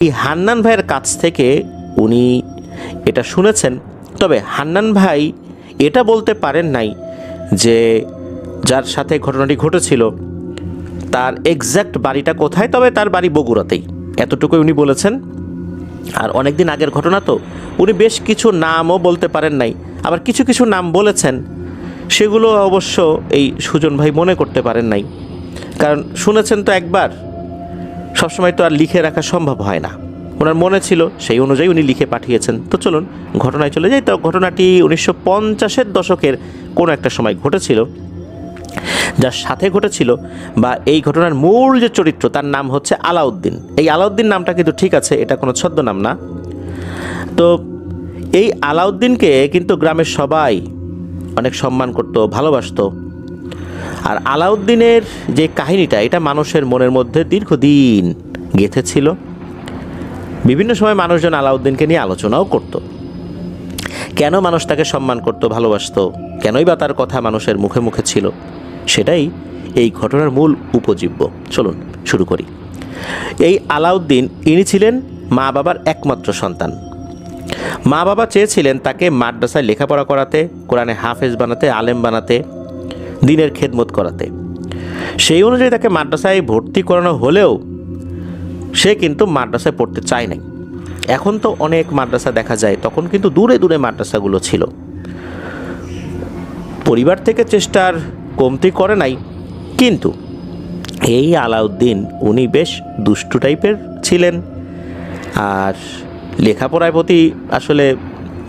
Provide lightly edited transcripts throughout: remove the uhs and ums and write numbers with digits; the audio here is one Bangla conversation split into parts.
এই হান্নান ভাইয়ের কাছ থেকে উনি এটা শুনেছেন। তবে হান্নান ভাই এটা বলতে পারেন নাই যে যার সাথে ঘটনাটি ঘটেছিল তার এক্স্যাক্ট বাড়িটা কোথায়, তবে তার বাড়ি বগুড়াতেই, এতটুকুই উনি বলেছেন। আর অনেক দিন আগের ঘটনা তো উনি বেশ কিছু নামও বলতে পারেন নাই, আবার কিছু কিছু নাম বলেছেন সেগুলো অবশ্য এই সুজন ভাই মনে করতে পারেন নাই, কারণ শুনেছেন তো একবার, সবসময় তো আর লিখে রাখা সম্ভব হয় না। ওনার মনে ছিল সেই অনুযায়ী উনি লিখে পাঠিয়েছেন। তো চলুন ঘটনায় চলে যাই। তো ঘটনাটি 1950-এর দশকের কোনো একটা সময় ঘটেছিল। যার সাথে ঘটেছিল বা এই ঘটনার মূল যে চরিত্র তার নাম হচ্ছে আলাউদ্দিন। এই আলাউদ্দিন নামটা কিন্তু ঠিক আছে, এটা কোনো ছদ্মনাম না। তো এই আলাউদ্দিনকে কিন্তু গ্রামের সবাই অনেক সম্মান করত, ভালোবাসতো। আর আলাউদ্দিনের যে কাহিনীটা এটা মানুষের মনের মধ্যে দীর্ঘদিন গেঁথে ছিল। বিভিন্ন সময় মানুষজন আলাউদ্দিনকে নিয়ে আলোচনাও করত। কেন মানুষ তাকে সম্মান করত, ভালোবাসতো, কেনই বা তার কথা মানুষের মুখে মুখে ছিল, সেটাই এই ঘটনার মূল উপজীব্য। চলুন শুরু করি। এই আলাউদ্দিন ইনি ছিলেন মা বাবার একমাত্র সন্তান। মা বাবা চেয়েছিলেন তাকে মাদ্রাসায় লেখাপড়া করাতে, কোরআনে হাফেজ বানাতে, আলেম বানাতে, দিনের খেদমত করাতে। সেই অনুযায়ী তাকে মাদ্রাসায় ভর্তি করানো হলেও সে কিন্তু মাদ্রাসায় পড়তে চায় নাই। এখন তো অনেক মাদ্রাসা দেখা যায়, তখন কিন্তু দূরে দূরে মাদ্রাসাগুলো ছিল। পরিবার থেকে চেষ্টার কমতি করে নাই, কিন্তু এই আলাউদ্দিন উনি বেশ দুষ্টু টাইপের ছিলেন। আর লেখাপড়ার প্রতি আসলে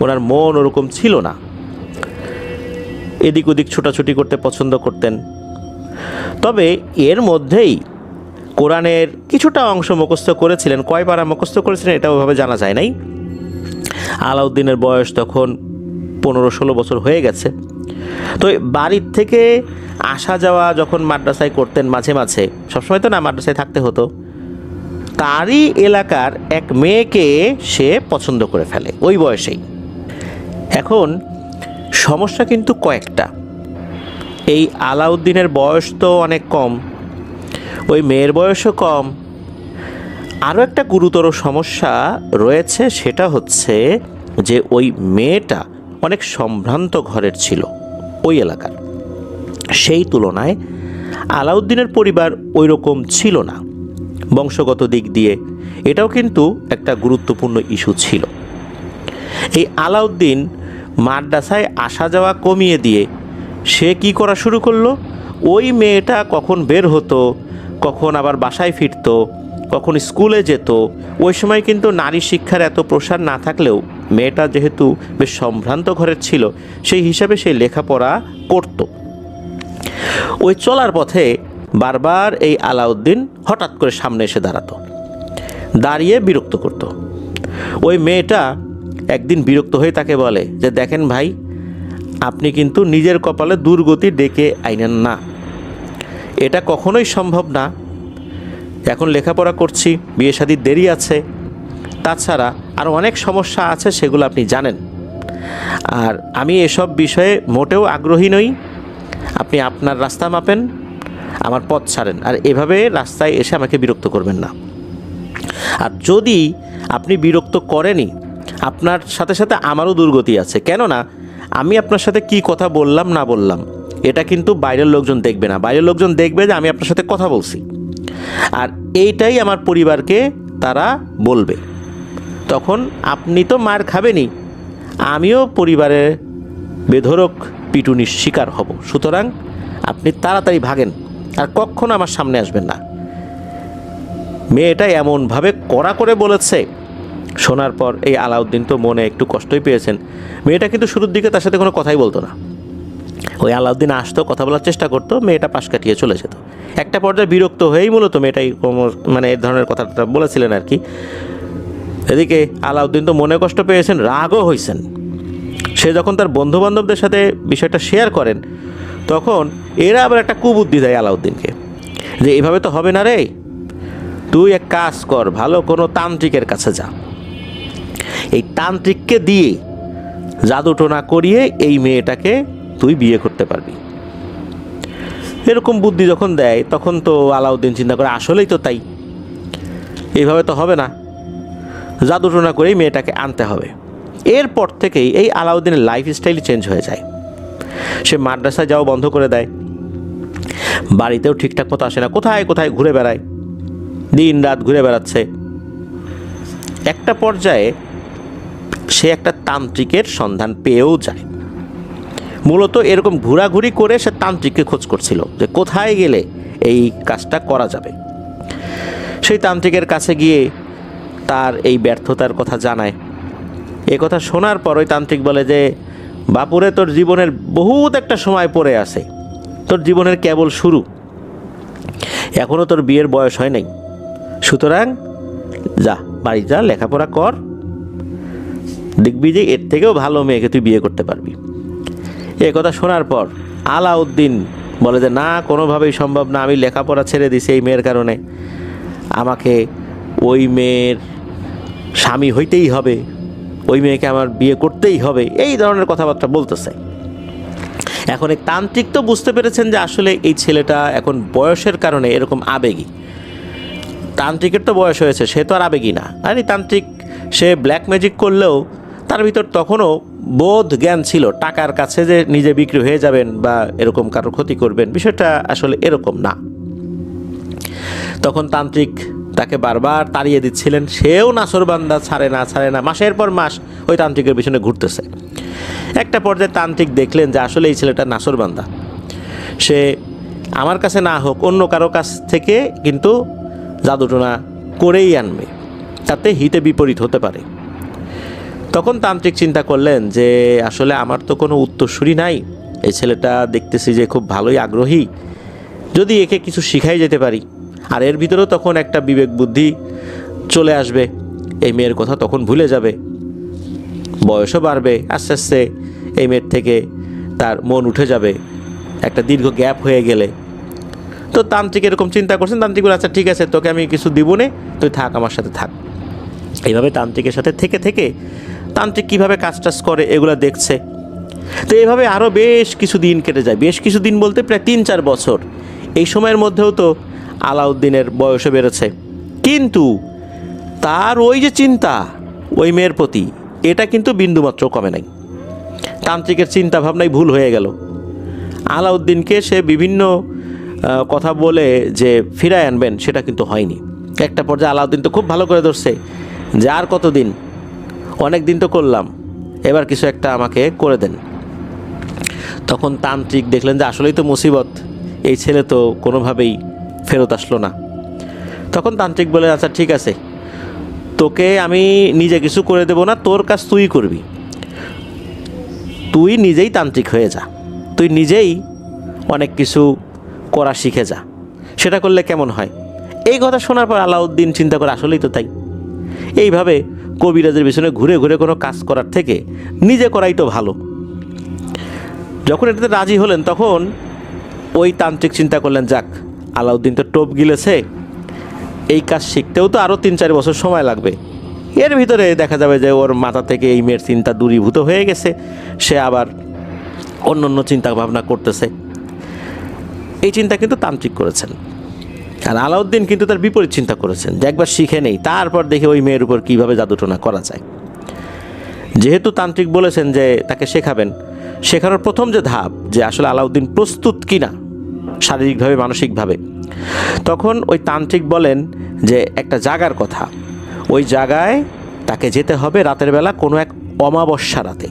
ওনার মন ওরকম ছিল না। এদিক ওদিক ছোটাছুটি করতে পছন্দ করতেন। তবে এর মধ্যেই কোরআনের কিছুটা অংশ মুখস্থ করেছিলেন। কয় পারা মুখস্থ করেছিলেন এটা ওইভাবে জানা যায় নাই। আলাউদ্দিনের বয়স তখন 15-16 বছর হয়ে গেছে। তো বাড়ির থেকে আসা যাওয়া যখন মাদ্রাসায় করতেন মাঝে মাঝে, সবসময় তো না মাদ্রাসায় থাকতে হতো, তারই এলাকার এক মেয়েকে সে পছন্দ করে ফেলে ওই বয়সেই। এখন সমস্যা কিন্তু কয়েকটা। এই আলাউদ্দিনের বয়স তো অনেক কম, ওই মেয়ের বয়সও কম। আরও একটা গুরুতর সমস্যা রয়েছে, সেটা হচ্ছে যে ওই মেয়েটা অনেক সম্ভ্রান্ত ঘরের ছিল ওই এলাকার। সেই তুলনায় আলাউদ্দিনের পরিবার ওই রকম ছিল না বংশগত দিক দিয়ে। এটাও কিন্তু একটা গুরুত্বপূর্ণ ইস্যু ছিল। এই আলাউদ্দিন মাদ্রাসায় আসা যাওয়া কমিয়ে দিয়ে সে কি করা শুরু করলো, ওই মেয়েটা কখন বের হতো, কখন আবার বাসায় ফিরতো, কখন স্কুলে যেত। ওই সময় কিন্তু নারী শিক্ষার এত প্রসার না থাকলেও মেয়েটা যেহেতু বেশ সম্ভ্রান্ত ঘরের ছিল, সেই হিসাবে সে লেখাপড়া করত। ওই চলার পথে বারবার এই আলাউদ্দিন হঠাৎ করে সামনে এসে দাঁড়াতো, দাঁড়িয়ে বিরক্ত করত। ওই মেয়েটা একদিন বিরক্ত হয়ে তাকে বলে যে, দেখেন ভাই, আপনি কিন্তু নিজের কপালে দুর্গতি ডেকে আইনেন না, এটা কখনোই সম্ভব না। এখন লেখাপড়া করছি, বিয়ে শাদির দেরি আছে, তাছাড়া আরও অনেক সমস্যা আছে, সেগুলো আপনি জানেন। আর আমি এসব বিষয়ে মোটেও আগ্রহী নই। আপনি আপনার রাস্তা মাপেন, আমার পথ ছাড়েন, আর এভাবে রাস্তায় এসে আমাকে বিরক্ত করবেন না। আর যদি আপনি বিরক্ত করেনই, আপনার সাথে সাথে আমারও দুর্গতি আছে। কেননা আমি আপনার সাথে কি কথা বললাম না বললাম এটা কিন্তু বাইরের লোকজন দেখবে না। বাইরের লোকজন দেখবে যে আমি আপনার সাথে কথা বলছি, আর এইটাই আমার পরিবারকে তারা বলবে। তখন আপনি তো মার খাবেনই, আমিও পরিবারের বেধড়ক পিটুনির শিকার হব। সুতরাং আপনি তাড়াতাড়ি ভাগেন, আর কখনো আমার সামনে আসবেন না। মেয়েটা এমনভাবে কড়া করে বলেছে, শোনার পর এই আলাউদ্দিন তো মনে একটু কষ্টই পেয়েছেন। মেয়েটা কিন্তু শুরুর দিকে তার সাথে কোনো কথাই বলতো না। ওই আলাউদ্দিন আসতো, কথা বলার চেষ্টা করতো, মেয়েটা পাশ কাটিয়ে চলে যেত। একটা পর্যায়ে বিরক্ত হয়েই মূলত মেয়েটাই মানে এই ধরনের কথাটা বলেছিলেন আর কি। এদিকে আলাউদ্দিন তো মনে কষ্ট পেয়েছেন, রাগও হয়েছেন। সে যখন তার বন্ধুবান্ধবদের সাথে বিষয়টা শেয়ার করেন, তখন এরা আবার একটা কুবুদ্ধি দেয় আলাউদ্দিনকে, যে এভাবে তো হবে না রে, তুই এক কাজ কর, ভালো কোনো তান্ত্রিকের কাছে যা, এই তান্ত্রিককে দিয়ে জাদুটোনা করিয়ে এই মেয়েটাকে তুই বিয়ে করতে পারবি। এরকম বুদ্ধি যখন দেয় তখন তো আলাউদ্দিন চিন্তা করে, আসলেই তো তাই, এইভাবে তো হবে না, জাদুটোনা করেই মেয়েটাকে আনতে হবে। এরপর থেকেই এই আলাউদ্দিনের লাইফস্টাইলই চেঞ্জ হয়ে যায়। সে মাদ্রাসায় যাওয়া বন্ধ করে দেয়, বাড়িতেও ঠিকঠাক মতো আসে না, কোথায় কোথায় ঘুরে বেড়ায়, দিন রাত ঘুরে বেড়াচ্ছে। একটা পর্যায়ে সে একটা তান্ত্রিকের সন্ধান পেয়েও যায়। মূলত এরকম ঘোরাঘুরি করে সে তান্ত্রিককে খোঁজ করছিল যে কোথায় গেলে এই কাজটা করা যাবে। সেই তান্ত্রিকের কাছে গিয়ে তার এই ব্যর্থতার কথা জানায়। এ কথা শোনার পর ওই তান্ত্রিক বলে যে, বাপুরে, তোর জীবনের বহুত একটা সময় পড়ে আছে, তোর জীবনের কেবল শুরু, এখনও তোর বিয়ের বয়স হয় নাই, সুতরাং যা, বাড়ি যা, লেখাপড়া কর, দেখবি যে এর থেকেও ভালো মেয়েকে তুই বিয়ে করতে পারবি। এ কথা শোনার পর আলাউদ্দিন বলে যে, না, কোনোভাবেই সম্ভব না, আমি লেখাপড়া ছেড়ে দিছি এই মেয়ের কারণে, আমাকে ওই মেয়ের স্বামী হইতেই হবে, ওই মেয়েকে আমার বিয়ে করতেই হবে, এই ধরনের কথাবার্তা বলতেছে। এখন এই তান্ত্রিক তো বুঝতে পেরেছেন যে আসলে এই ছেলেটা এখন বয়সের কারণে এরকম আবেগী। তান্ত্রিকের তো বয়স হয়েছে, সে তো আর আবেগী না। আর এই তান্ত্রিক সে ব্ল্যাক ম্যাজিক করলেও তার ভিতর তখনও বোধ জ্ঞান ছিল, টাকার কাছে যে নিজে বিক্রি হয়ে যাবেন বা এরকম কারোর ক্ষতি করবেন, বিষয়টা আসলে এরকম না। তখন তান্ত্রিক তাকে বারবার তাড়িয়ে দিচ্ছিলেন, সেও নাছোড়বান্দা, ছাড়ে না, মাসের পর মাস ওই তান্ত্রিকের পিছনে ঘুরতেছে। একটা পর্যায়ে তান্ত্রিক দেখলেন যে আসলে এই ছেলেটা নাছোড়বান্দা, সে আমার কাছে না হোক অন্য কারো কাছ থেকে কিন্তু জাদুটোনা করেই আনবে, তাতে হিতে বিপরীত হতে পারে। তখন তান্ত্রিক চিন্তা করলেন যে আসলে আমার তো কোনো উত্তরসূরি নাই, এই ছেলেটা দেখতেছি যে খুব ভালোই আগ্রহী, যদি একে কিছু শিখাই যেতে পারি। আর এর ভিতরেও তখন একটা বিবেক বুদ্ধি চলে আসবে, এই মেয়ের কথা তখন ভুলে যাবে, বয়সও বাড়বে, আস্তে আস্তে এই মেয়ের থেকে তার মন উঠে যাবে একটা দীর্ঘ গ্যাপ হয়ে গেলে। তো তান্ত্রিক এরকম চিন্তা করছেন। তান্ত্রিক বলে, আচ্ছা ঠিক আছে, তোকে আমি কিছু দিব নে, তুই থাক, আমার সাথে থাক। এইভাবে তান্ত্রিকের সাথে থেকে থেকে তান্ত্রিক কীভাবে কাজ টাজ করে এগুলো দেখছে। তো এইভাবে আরও বেশ কিছু দিন কেটে যায়, বেশ কিছু দিন বলতে প্রায় 3-4 বছর। এই সময়ের মধ্যেও তো আলাউদ্দিনের বয়সে বেড়েছে, কিন্তু তার ওই যে চিন্তা ওই মেয়ের প্রতি, এটা কিন্তু বিন্দুমাত্র কমে নাই। তান্ত্রিকের চিন্তা ভাবনাই ভুল হয়ে গেল। আলাউদ্দিনকে সে বিভিন্ন কথা বলে যে ফিরায় আনবেন, সেটা কিন্তু হয়নি। একটা পর্যায়ে আলাউদ্দিন তো খুব ভালো করে ধরছে যে আর কতদিন, অনেক দিন তো করলাম, এবার কিছু একটা আমাকে করে দেন। তখন তান্ত্রিক দেখলেন যে আসলেই তো মুসিবত, এই ছেলে তো কোনোভাবেই ফেরত আসলো না। তখন তান্ত্রিক বলে, আচ্ছা ঠিক আছে, তোকে আমি নিজে কিছু করে দেব না, তোর কাজ তুই করবি, তুই নিজেই তান্ত্রিক হয়ে যা, তুই নিজেই অনেক কিছু করা শিখে যা, সেটা করলে কেমন হয়। এই কথা শোনার পর আলাউদ্দিন চিন্তা করে, আসলেই তো তাই, এইভাবে কবিরাজের পিছনে ঘুরে ঘুরে কোনো কাজ করার থেকে নিজে করাই তো ভালো। যখন এটাতে রাজি হলেন, তখন ওই তান্ত্রিক চিন্তা করলেন, যাক, আলাউদ্দিন তো টোপ গিলেছে, এই কাজ শিখতেও তো আরও 3-4 বছর সময় লাগবে, এর ভিতরে দেখা যাবে যে ওর মাথা থেকে এই মেয়ের চিন্তা দূরীভূত হয়ে গেছে, সে আবার অন্য অন্য চিন্তা ভাবনা করতেছে। এই চিন্তা কিন্তু তান্ত্রিক করেছেন। আর আলাউদ্দিন কিন্তু তার বিপরীত চিন্তা করেছেন যে একবার শিখে নেই, তারপর দেখে ওই মেয়ের উপর কীভাবে জাদুটোনা করা যায়। যেহেতু তান্ত্রিক বলেছেন যে তাকে শেখাবেন, শেখানোর প্রথম যে ধাপ, যে আসলে আলাউদ্দিন প্রস্তুত কিনা শারীরিকভাবে মানসিকভাবে, তখন ওই তান্ত্রিক বলেন যে একটা জায়গার কথা, ওই জায়গায় তাকে যেতে হবে রাতের বেলা, কোনো এক অমাবস্যা রাতে।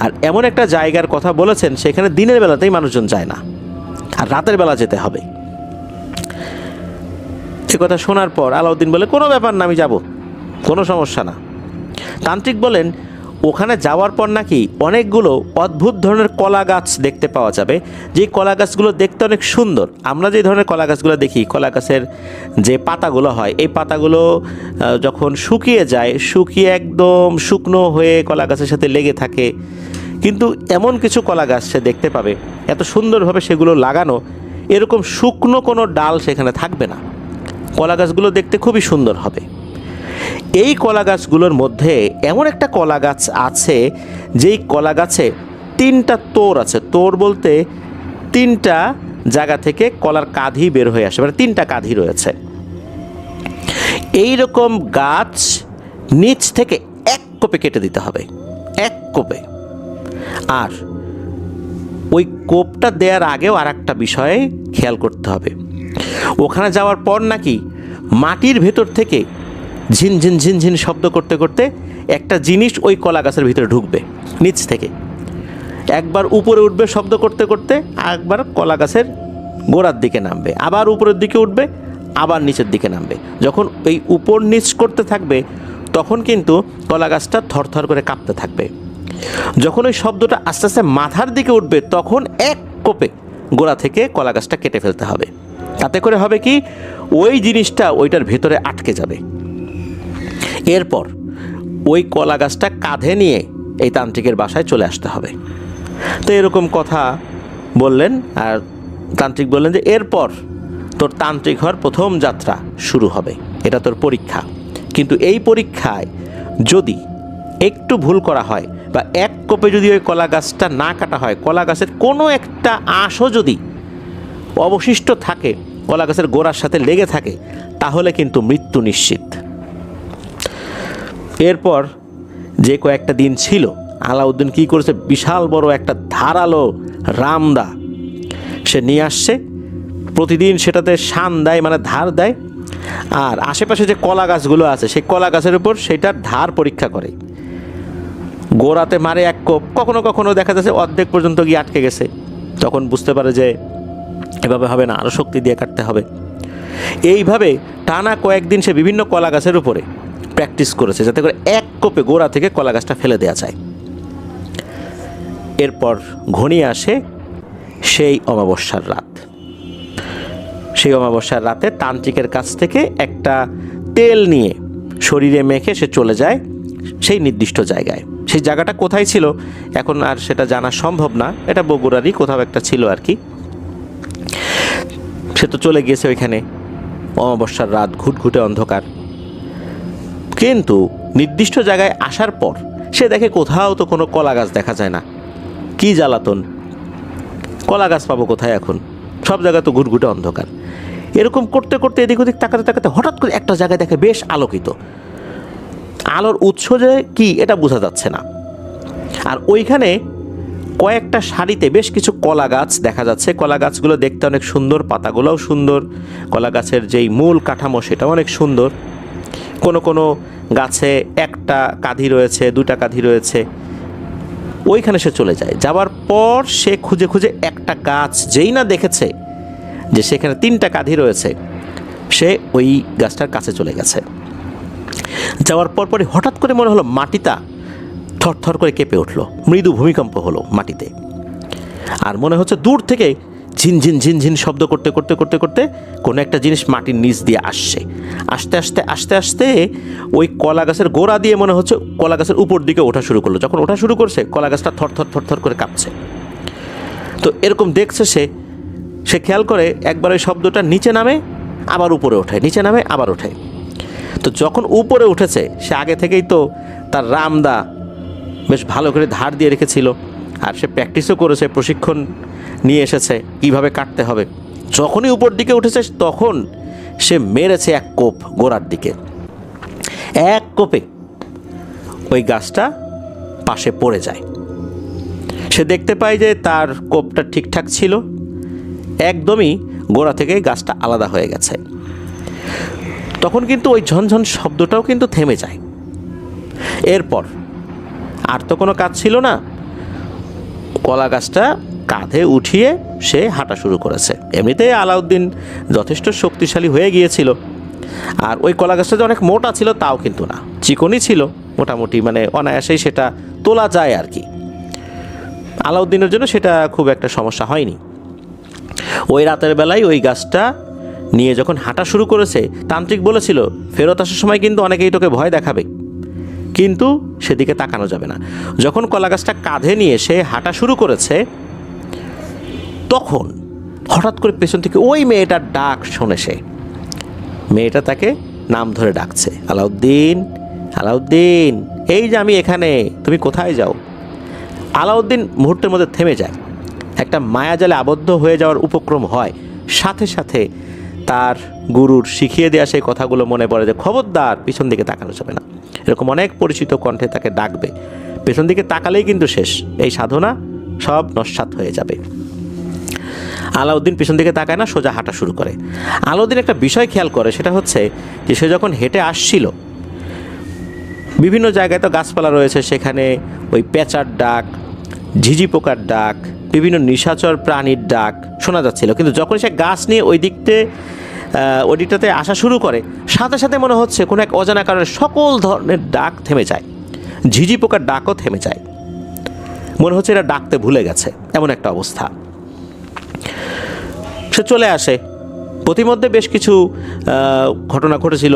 আর এমন একটা জায়গার কথা বলেছেন সেখানে দিনের বেলাতেই মানুষজন যায় না, আর রাতের বেলা যেতে হবে। এ কথা শোনার পর আলাউদ্দিন বলে, কোনো ব্যাপার না, আমি যাব, কোনো সমস্যা না। তান্ত্রিক বলেন, ওখানে যাওয়ার পর নাকি অনেকগুলো অদ্ভুত ধরনের কলা গাছ দেখতে পাওয়া যাবে, যে কলা গাছগুলো দেখতে অনেক সুন্দর। আমরা যে ধরনের কলা গাছগুলো দেখি, কলা গাছের যে পাতাগুলো হয়, এই পাতাগুলো যখন শুকিয়ে যায়, শুকিয়ে একদম শুকনো হয়ে কলা গাছের সাথে লেগে থাকে, কিন্তু এমন কিছু কলা গাছ সে দেখতে পাবে, এত সুন্দরভাবে সেগুলো লাগানো, এরকম শুকনো কোনো ডাল সেখানে থাকবে না, কলা গাছগুলো দেখতে খুবই সুন্দর হবে। এই কলা গাছগুলোর মধ্যে এমন একটা কলা গাছ আছে, যেই কলা গাছে 3টা তোর আছে। তোর বলতে 3টা জায়গা থেকে কলার কাঁধি বের হয়ে আসে, মানে 3টা কাঁধি রয়েছে। এই রকম গাছ নিচ থেকে এক কোপে কেটে দিতে হবে, এক কোপে। আর ওই কোপটা দেওয়ার আগেও আর একটা বিষয়ে খেয়াল করতে হবে, ওখানে যাওয়ার পর নাকি মাটির ভেতর থেকে ঝিনঝিন ঝিনঝিন শব্দ করতে করতে একটা জিনিস ওই কলা গাছের ভিতরে ঢুকবে নিচ থেকে, একবার উপরে উঠবে শব্দ করতে করতে, একবার কলা গাছের গোড়ার দিকে নামবে, আবার উপরের দিকে উঠবে, আবার নিচের দিকে নামবে। যখন এই উপর নিচ করতে থাকবে তখন কিন্তু কলা গাছটা থরথর করে কাঁপতে থাকবে। যখন ওই শব্দটা আস্তে আস্তে মাথার দিকে উঠবে তখন এক কোপে গোড়া থেকে কলা গাছটা কেটে ফেলতে হবে। তাতে করে হবে কি, ওই জিনিসটা ওইটার ভেতরে আটকে যাবে। এরপর ওই কলা গাছটা কাঁধে নিয়ে এই তান্ত্রিকের বাসায় চলে আসতে হবে। তো এরকম কথা বললেন, আর তান্ত্রিক বললেন যে এরপর তোর তান্ত্রিক হওয়ার প্রথম যাত্রা শুরু হবে, এটা তোর পরীক্ষা। কিন্তু এই পরীক্ষায় যদি একটু ভুল করা হয় বা এক কোপে যদি ওই কলা গাছটা না কাটা হয়, কলা গাছের কোনো একটা আঁশও যদি অবশিষ্ট থাকে, কলা গাছের গোড়ার সাথে লেগে থাকে, তাহলে কিন্তু মৃত্যু নিশ্চিত। এরপর যে কয়েকটা দিন ছিল, আলাউদ্দিন কী করেছে, বিশাল বড় একটা ধারালো রামদা সে নিয়ে আসছে। প্রতিদিন সেটাতে শান দেয়, মানে ধার দেয়, আর আশেপাশে যে কলা গাছগুলো আছে সেই কলা গাছের উপর সেটার ধার পরীক্ষা করে। গোড়াতে মারে এক কোপ, কখনো কখনো দেখা যাচ্ছে অর্ধেক পর্যন্ত গিয়ে আটকে গেছে, তখন বুঝতে পারে যে এভাবে হবে না, আরও শক্তি দিয়ে কাটতে হবে। এইভাবে টানা কয়েকদিন সে বিভিন্ন কলা গাছের উপরে প্র্যাকটিস করেছে, যাতে করে এক কোপে গোড়া থেকে কলা গাছটা ফেলে দেওয়া যায়। এরপর ঘনিয়ে আসে সেই অমাবস্যার রাত। সেই অমাবস্যার রাতে তান্ত্রিকের কাছ থেকে একটা তেল নিয়ে শরীরে মেখে সে চলে যায় সেই নির্দিষ্ট জায়গায়। সেই জায়গাটা কোথায় ছিল এখন আর সেটা জানা সম্ভব না, এটা বগুড়ারই কোথাও একটা ছিল আর কি। সে তো চলে গিয়েছে ওইখানে, অমাবস্যার রাত, ঘুটঘুটে অন্ধকার। কিন্তু নির্দিষ্ট জায়গায় আসার পর সে দেখে কোথাও তো কোনো কলা গাছ দেখা যায় না। কি জ্বালাতন, কলা গাছ পাবো কোথায় এখন, সব জায়গায় তো ঘুটঘুটে অন্ধকার। এরকম করতে করতে এদিক ওদিক তাকাতে তাকাতে হঠাৎ করে একটা জায়গায় দেখে বেশ আলোকিত। আলোর উৎস যে কি এটা বোঝা যাচ্ছে না। আর ওইখানে কয়েকটা সারিতে বেশ কিছু কলা গাছ দেখা যাচ্ছে। কলা গাছগুলো দেখতে অনেক সুন্দর, পাতাগুলোও সুন্দর, কলা গাছের যেই মূল কাঠামো সেটাও অনেক সুন্দর। কোনো কোনো গাছে একটা কাঁধি রয়েছে, দুটা কাঁধি রয়েছে। ওইখানে সে চলে যায়। যাওয়ার পর সে খুঁজে খুঁজে একটা গাছ যেই না দেখেছে যে সেখানে তিনটা কাঁধি রয়েছে, সে ওই গাছটার কাছে চলে গেছে। যাওয়ার পরপরই হঠাৎ করে মনে হলো মাটিটা থরথর করে কেঁপে উঠলো, মৃদু ভূমিকম্প হলো মাটিতে। আর মনে হচ্ছে দূর থেকে ঝিনঝিন ঝিনঝিন শব্দ করতে করতে করতে করতে কোনো একটা জিনিস মাটির নিচ দিয়ে আসছে। আস্তে আস্তে আস্তে আস্তে ওই কলা গাছের গোড়া দিয়ে মনে হচ্ছে কলা গাছের উপর দিকে ওঠা শুরু করলো। যখন ওঠা শুরু করছে কলা গাছটা থরথর থরথর করে কাঁপছে। তো এরকম দেখছে সে খেয়াল করে একবার ওই শব্দটা নিচে নামে আবার উপরে ওঠে, নিচে নামে আবার ওঠে। তো যখন উপরে উঠেছে সে আগে থেকেই তো তার রামদা বেশ ভালো করে ধার দিয়ে রেখেছিল, আর সে প্র্যাকটিসও করেছে, প্রশিক্ষণ নিয়ে এসেছে কীভাবে কাটতে হবে। যখনই উপর দিকে উঠেছে তখন সে মেরেছে এক কোপ গোড়ার দিকে। এক কোপে ওই গাছটা পাশে পড়ে যায়। সে দেখতে পায় যে তার কোপটা ঠিকঠাক ছিল, একদমই গোড়া থেকে গাছটা আলাদা হয়ে গেছে। তখন কিন্তু ওই ঝনঝন শব্দটাও কিন্তু থেমে যায়। এরপর আর তো কোনো কাজ ছিল না, কলা গাছটা কাঁধে উঠিয়ে সে হাঁটা শুরু করেছে। এমনিতেই আলাউদ্দিন যথেষ্ট শক্তিশালী হয়ে গিয়েছিল, আর ওই কলা গাছটা যে অনেক মোটা ছিল তাও কিন্তু না, চিকনই ছিল মোটামুটি, মানে অনায়াসেই সেটা তোলা যায় আর কি। আলাউদ্দিনের জন্য সেটা খুব একটা সমস্যা হয়নি। ওই রাতের বেলায় ওই গাছটা নিয়ে যখন হাঁটা শুরু করেছে, তান্ত্রিক বলেছিল ফেরত আসার সময় কিন্তু অনেকেই তোকে ভয় দেখাবে, কিন্তু সেদিকে তাকানো যাবে না। যখন কলা গাছটা কাঁধে নিয়ে সে হাঁটা শুরু করেছে তখন হঠাৎ করে পেছন থেকে ওই মেয়েটার ডাক শোনে সে। মেয়েটা তাকে নাম ধরে ডাকছে, আলাউদ্দিন, আলাউদ্দিন, এই যে আমি এখানে, তুমি কোথায় যাও? আলাউদ্দিন মুহূর্তের মধ্যে থেমে যায়, একটা মায়াজালে আবদ্ধ হয়ে যাওয়ার উপক্রম হয়। সাথে সাথে তার গুরুর শিখিয়ে দেওয়া সেই কথাগুলো মনে পড়ে যে খবরদার পিছন দিকে তাকানো যাবে না। এরকম অনেক পরিচিত কণ্ঠে তাকে ডাকবে। পেছন দিকে তাকালেই কিন্তু শেষ, এই সাধনা সব নস্যাৎ হয়ে যাবে। আলাউদ্দিন পিছন দিকে তাকায় না, সোজা হাঁটা শুরু করে। আলাউদ্দিন একটা বিষয় খেয়াল করে, সেটা হচ্ছে যে সে যখন হেঁটে আসছিল, বিভিন্ন জায়গায় তো গাছপালা রয়েছে, সেখানে ওই পেঁচার ডাক, ঝিঝি পোকার ডাক, বিভিন্ন নিশাচর প্রাণীর ডাক শোনা যাচ্ছিল। কিন্তু যখন সে গাছ নিয়ে ওই দিকটাতে আসা শুরু করে, সাথে সাথে মনে হচ্ছে কোনো এক অজানা কারণে সকল ধরনের ডাক থেমে যায়, ঝিঝি পোকার ডাকও থেমে যায়। মনে হচ্ছে এরা ডাকতে ভুলে গেছে, এমন একটা অবস্থা। সে চলে আসে। প্রতিমধ্যে বেশ কিছু ঘটনা ঘটেছিল,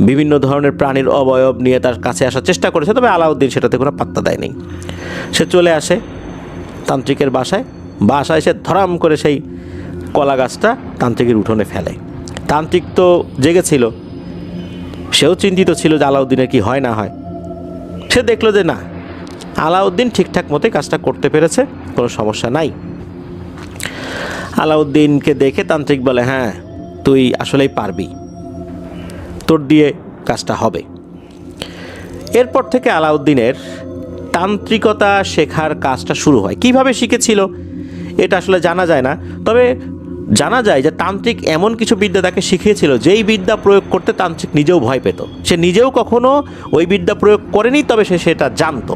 বিভিন্ন ধরনের প্রাণীর অবয়ব নিয়ে তার কাছে আসার চেষ্টা করেছে, তবে আলাউদ্দিন সেটাতে কোনো পাত্তা দেয়নি। সে চলে আসে তান্ত্রিকের বাসায় সে ধরাম করে সেই কলা গাছটা তান্ত্রিকের উঠোনে ফেলে। তান্ত্রিক তো জেগেছিল, সেও চিন্তিত ছিল যে আলাউদ্দিনের কি হয় না হয়। সে দেখলো যে না, আলাউদ্দিন ঠিকঠাক মতোই কাজটা করতে পেরেছে, কোনো সমস্যা নাই। আলাউদ্দিনকে দেখে তান্ত্রিক বলে, হ্যাঁ তুই আসলেই পারবি, তোর দিয়ে কাজটা হবে। এরপর থেকে আলাউদ্দিনের তান্ত্রিকতা শেখার কাজটা শুরু হয়। কিভাবে শিখেছিল এটা আসলে জানা যায় না, তবে জানা যায় যে তান্ত্রিক এমন কিছু বিদ্যা তাকে শিখিয়েছিল যেই বিদ্যা প্রয়োগ করতে তান্ত্রিক নিজেও ভয় পেত। সে নিজেও কখনো ওই বিদ্যা প্রয়োগ করেনি, তবে সে সেটা জানতো।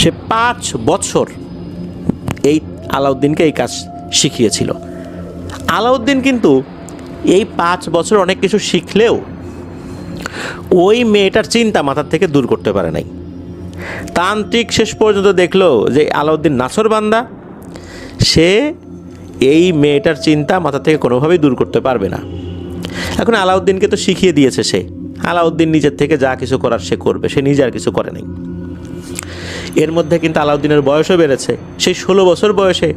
সে 5 বছর এই আলাউদ্দিনকে এই কাজ শিখিয়েছিল। আলাউদ্দিন কিন্তু এই 5 বছর অনেক কিছু শিখলেও ওই মেয়েটার চিন্তা মাথার থেকে দূর করতে পারে নাই। তান্ত্রিক শেষ পর্যন্ত দেখলো যে আলাউদ্দিন নাছোড়বান্দা, সে এই মেয়েটার চিন্তা মাথা থেকে কোনোভাবেই দূর করতে পারবে না। এখন আলাউদ্দিনকে তো শিখিয়ে দিয়েছে সে, আলাউদ্দিন নিজের থেকে যা কিছু করার সে করবে, সে নিজে আর কিছু করে নাই। এর মধ্যে কিন্তু আলাউদ্দিনের বয়সও বেড়েছে। সেই 16 বছর বয়সে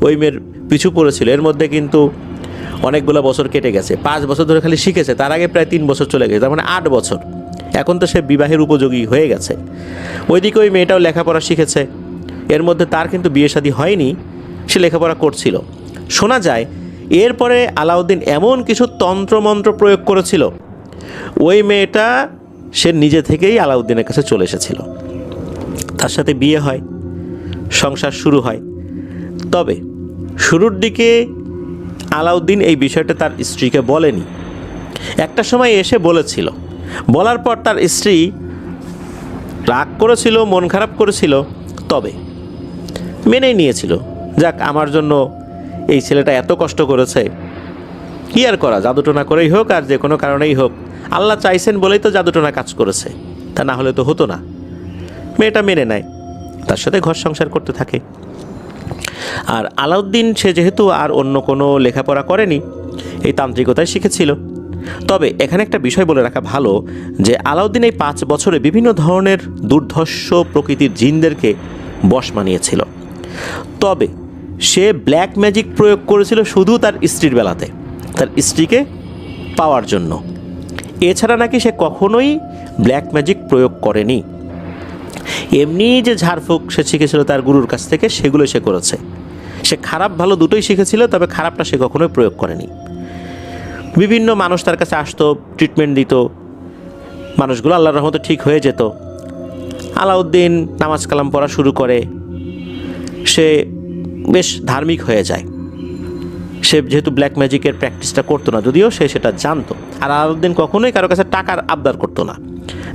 ওই মেয়ের পিছু পড়েছিল। এর মধ্যে কিন্তু অনেকগুলো বছর কেটে গেছে। 5 বছর ধরে খালি শিখেছে, তার আগে প্রায় 3 বছর চলে গেছে, তার মানে 8 বছর। এখন তো সে বিবাহের উপযোগী হয়ে গেছে। ওইদিকে ওই মেয়েটাও লেখাপড়া শিখেছে। এর মধ্যে তার কিন্তু বিয়ে শাদী হয়নি, সে লেখাপড়া করছিল। শোনা যায় এরপরে আলাউদ্দিন এমন কিছু তন্ত্রমন্ত্র প্রয়োগ করেছিল, ওই মেয়েটা সে নিজে থেকেই আলাউদ্দিনের কাছে চলে এসেছিল। তার সাথে বিয়ে হয়, সংসার শুরু হয়। তবে শুরুর দিকে আলাউদ্দিন এই বিষয়টা তার স্ত্রীকে বলেনি। একটা সময় এসে বলেছিল, বলার পর তার স্ত্রী রাগ করেছিল, মন খারাপ করেছিল, তবে মেনেই নিয়েছিল। যাক, আমার জন্য এই ছেলেটা এত কষ্ট করেছে, কি আর করা, জাদুটোনা করেই হোক আর যে কোনো কারণেই হোক, আল্লাহ চাইছেন বলেই তো জাদুটোনা কাজ করেছে, তা না হলে তো হতো না। মেয়েটা মেনে নেয়, তার সাথে ঘর সংসার করতে থাকে। আর আলাউদ্দিন সে যেহেতু আর অন্য কোনো লেখাপড়া করেনি, এই তান্ত্রিকতায় শিখেছিল। তবে এখানে একটা বিষয় বলে রাখা ভালো যে আলাউদ্দিন এই 5 বছরে বিভিন্ন ধরনের দুর্ধর্ষ প্রকৃতির জিনদেরকে বশ মানিয়েছিল। তবে সে ব্ল্যাক ম্যাজিক প্রয়োগ করেছিল শুধু তার স্ত্রীর বেলাতে, তার স্ত্রীকে পাওয়ার জন্য। এছাড়া নাকি সে কখনোই ব্ল্যাক ম্যাজিক প্রয়োগ করেনি। এমনি যে ঝাড়ফুঁক সে শিখেছিল তার গুরুর কাছ থেকে, সেগুলো সে করেছে। সে খারাপ ভালো দুটোই শিখেছিল, তবে খারাপটা সে কখনোই প্রয়োগ করেনি। বিভিন্ন মানুষ তার কাছে আসতো, ট্রিটমেন্ট দিত, মানুষগুলো আল্লাহর রহমতে ঠিক হয়ে যেত। আলাউদ্দিন নামাজ কালাম পড়া শুরু করে, সে বেশ ধার্মিক হয়ে যায়। সে যেহেতু ব্ল্যাক ম্যাজিকের প্র্যাকটিসটা করতো না, যদিও সে সেটা জানতো। আর আলাউদ্দিন কখনোই কারো কাছে টাকার আবদার করতো না,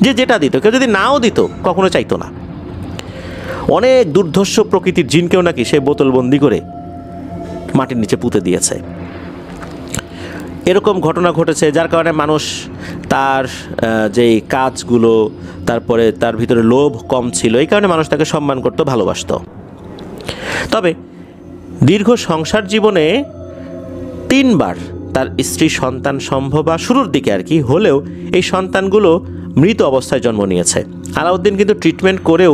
যে যেটা দিত, কেউ যদি নাও দিত কখনো চাইতো না। অনেক দুর্ধর্ষ প্রকৃতির জিনকেও নাকি সে বোতলবন্দি করে মাটির নিচে পুঁতে দিয়েছে। এরকম ঘটনা ঘটেছে, যার কারণে মানুষ তার যেই কাজগুলো, তারপরে তার ভিতরে লোভ কম ছিল, এই কারণে মানুষ তাকে সম্মান করতো, ভালোবাসতো। তবে দীর্ঘ সংসার জীবনে 3 বার তার স্ত্রী সন্তান সম্ভব, বা শুরুর দিকে আর কি হলেও এই সন্তানগুলো মৃত অবস্থায় জন্ম নিয়েছে। আলাউদ্দিন কিন্তু ট্রিটমেন্ট করেও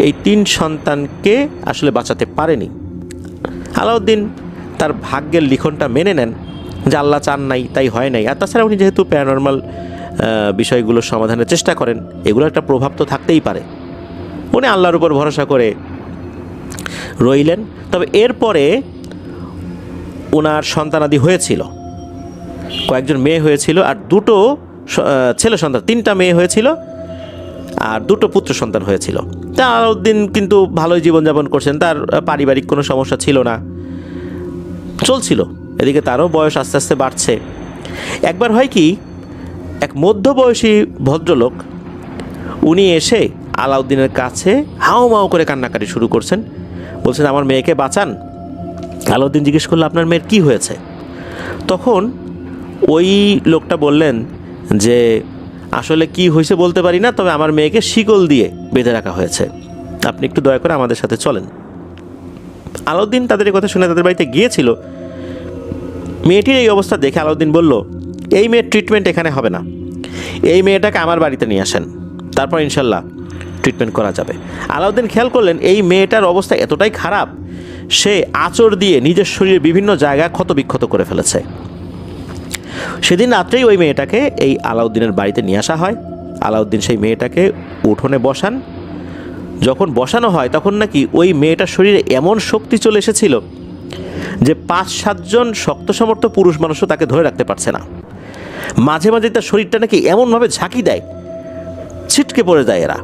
এই 3 সন্তানকে আসলে বাঁচাতে পারেনি। আলাউদ্দিন তার ভাগ্যের লিখনটা মেনে নেন যে আল্লাহ চান নাই তাই হয় নাই। আর তাছাড়া উনি যেহেতু প্যারানর্মাল বিষয়গুলো সমাধানের চেষ্টা করেন, এগুলো একটা প্রভাব তো থাকতেই পারে। উনি আল্লাহর উপর ভরসা করে রইলেন। তবে এরপরে ওনার সন্তানাদি হয়েছিল, কয়েকজন মেয়ে হয়েছিল আর দুটো ছেলে সন্তান, 3টা মেয়ে হয়েছিল আর 2টো পুত্র সন্তান হয়েছিল। তা আলাউদ্দিন কিন্তু ভালোই জীবনযাপন করছেন, তার পারিবারিক কোনো সমস্যা ছিল না, চলছিল। এদিকে তারও বয়স আস্তে আস্তে বাড়ছে। একবার হয় কি, এক মধ্যবয়সী ভদ্রলোক উনি এসে আলাউদ্দিনের কাছে হাউমাউ করে কান্নাকাটি শুরু করছেন, বলছেন আমার মেয়েকে বাঁচান। আলাউদ্দিন জিজ্ঞেস করলো আপনার মেয়ের কী হয়েছে? তখন ওই লোকটা বললেন যে আসলে কি হয়েছে বলতে পারি না, তবে আমার মেয়েকে শিকল দিয়ে বেঁধে রাখা হয়েছে, আপনি একটু দয়া করে আমাদের সাথে চলেন। আলাউদ্দিন তাদের কথা শুনে তাদের বাড়িতে গিয়েছিল। মেয়েটির এই অবস্থা দেখে আলাউদ্দিন বলল, এই মেয়ের ট্রিটমেন্ট এখানে হবে না, এই মেয়েটাকে আমার বাড়িতে নিয়ে আসেন, তারপর ইনশাল্লাহ ট্রিটমেন্ট করা যাবে। আলাউদ্দিন খেয়াল করলেন এই মেয়েটার অবস্থা এতটাই খারাপ, সে আঁচড় দিয়ে নিজের শরীরে বিভিন্ন জায়গা ক্ষতবিক্ষত করে ফেলেছে। সেদিন রাত্রেই ওই মেয়েটাকে এই আলাউদ্দিনের বাড়িতে নিয়ে আসা হয়। আলাউদ্দিন সেই মেয়েটাকে উঠোনে বসান। যখন বসানো হয় তখন নাকি ওই মেয়েটার শরীরে এমন শক্তি চলে এসেছিল যে 5-7 জন শক্ত সমর্থ পুরুষ মানুষও তাকে ধরে রাখতে পারছে না। মাঝে মাঝে তার শরীরটা নাকি এমনভাবে ঝাঁকি দেয়, ছিটকে পড়ে যায় এরা।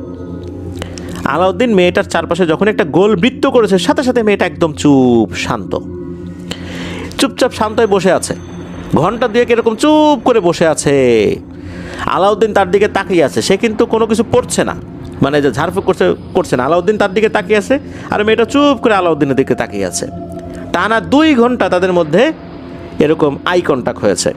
আলাউদ্দিন মেয়েটার চারপাশে যখন একটা গোল বৃত্ত করেছে, সাথে সাথে মেয়েটা একদম চুপচাপ শান্ত হয়ে বসে আছে। ঘন্টা দুয়েক এরকম চুপ করে বসে আছে। আলাউদ্দিন তার দিকে তাকিয়ে আছে, সে কিন্তু কোনো কিছু পড়ছে না, মানে যে ঝাড়ফুঁক করছে না। আলাউদ্দিন তার দিকে তাকিয়ে আছে আর মেয়েটা চুপ করে আলাউদ্দিনের দিকে তাকিয়ে আছে। টানা 2 ঘন্টা তাদের মধ্যে এরকম আই কন্টাক্ট হয়েছে।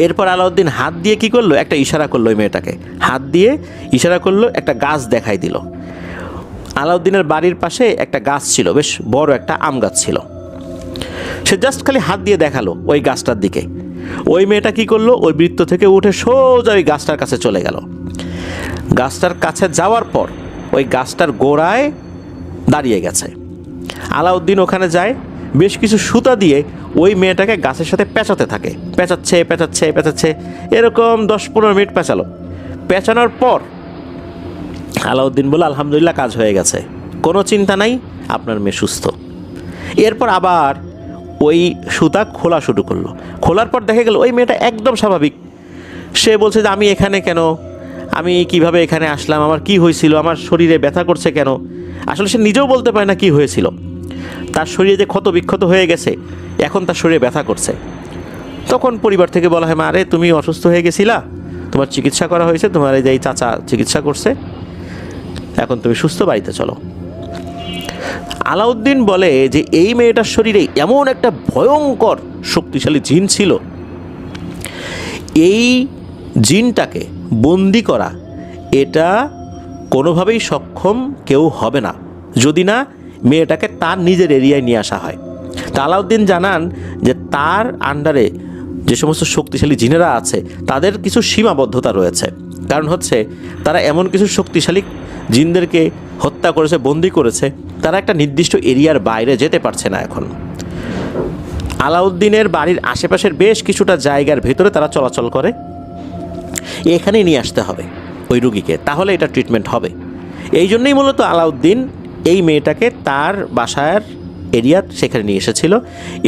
এরপর আলাউদ্দিন হাত দিয়ে কি করলো, একটা ইশারা করলো ওই মেয়েটাকে, হাত দিয়ে ইশারা করলো, একটা গাছ দেখাই দিল। আলাউদ্দিনের বাড়ির পাশে একটা গাছ ছিল, বেশ বড় একটা আম গাছ ছিল। সে জাস্ট খালি হাত দিয়ে দেখালো ওই গাছটার দিকে। ওই মেয়েটা কি করলো, ওই বৃত্ত থেকে উঠে সোজা ওই গাছটার কাছে চলে গেল। গাছটার কাছে যাওয়ার পর ওই গাছটার গোড়ায় দাঁড়িয়ে গেছে। আলাউদ্দিন ওখানে যায়, বেশ কিছু সুতা দিয়ে ওই মেয়েটাকে গাছের সাথে পেঁচাতে থাকে, পেঁচাচ্ছে এরকম 10-15 মিনিট পেঁচালো। পেঁচানোর পর আলাউদ্দিন বলল আলহামদুলিল্লাহ কাজ হয়ে গেছে, কোনো চিন্তা নাই, আপনার মেয়ে সুস্থ। এরপর আবার ওই সুতা খোলা শুরু করলো। খোলার পর দেখা গেল ওই মেয়েটা একদম স্বাভাবিক। সে বলছে যে আমি এখানে কেন, আমি কিভাবে এখানে আসলাম, আমার কি হয়েছিল, আমার শরীরে ব্যথা করছে কেন। আসলে সে নিজেও বলতে পারে না কি হয়েছিল। তার শরীরে যে ক্ষত বিক্ষত হয়ে গেছে, এখন তার শরীরে ব্যথা করছে। তখন পরিবার থেকে বলা হয়, মা রে তুমি অসুস্থ হয়ে গেছিলা, তোমার চিকিৎসা করা হয়েছে, তোমার এই যে এই চাচা চিকিৎসা করছে, এখন তুমি সুস্থ, বাড়িতে চলো। আলাউদ্দিন বলে যে এই মেয়েটার শরীরে এমন একটা ভয়ঙ্কর শক্তিশালী জিন ছিল, এই জিনটাকে বন্দি করা এটা কোনোভাবেই সক্ষম কেউ হবে না যদি না মেয়েটাকে তার নিজের এরিয়ায় নিয়ে আসা হয়। তা আলাউদ্দিন জানান যে তার আন্ডারে যে সমস্ত শক্তিশালী জিনেরা আছে তাদের কিছু সীমাবদ্ধতা রয়েছে। কারণ হচ্ছে তারা এমন কিছু শক্তিশালী জিনদেরকে হত্যা করেছে, বন্দি করেছে, তারা একটা নির্দিষ্ট এরিয়ার বাইরে যেতে পারছে না। এখন আলাউদ্দিনের বাড়ির আশেপাশের বেশ কিছুটা জায়গার ভেতরে তারা চলাচল করে। এখানেই নিয়ে আসতে হবে ওই রুগীকে, তাহলে এটা ট্রিটমেন্ট হবে। এই জন্যই মূলত আলাউদ্দিন এই মেয়েটাকে তার বাসার এরিয়া সেখানে নিয়ে এসেছিল।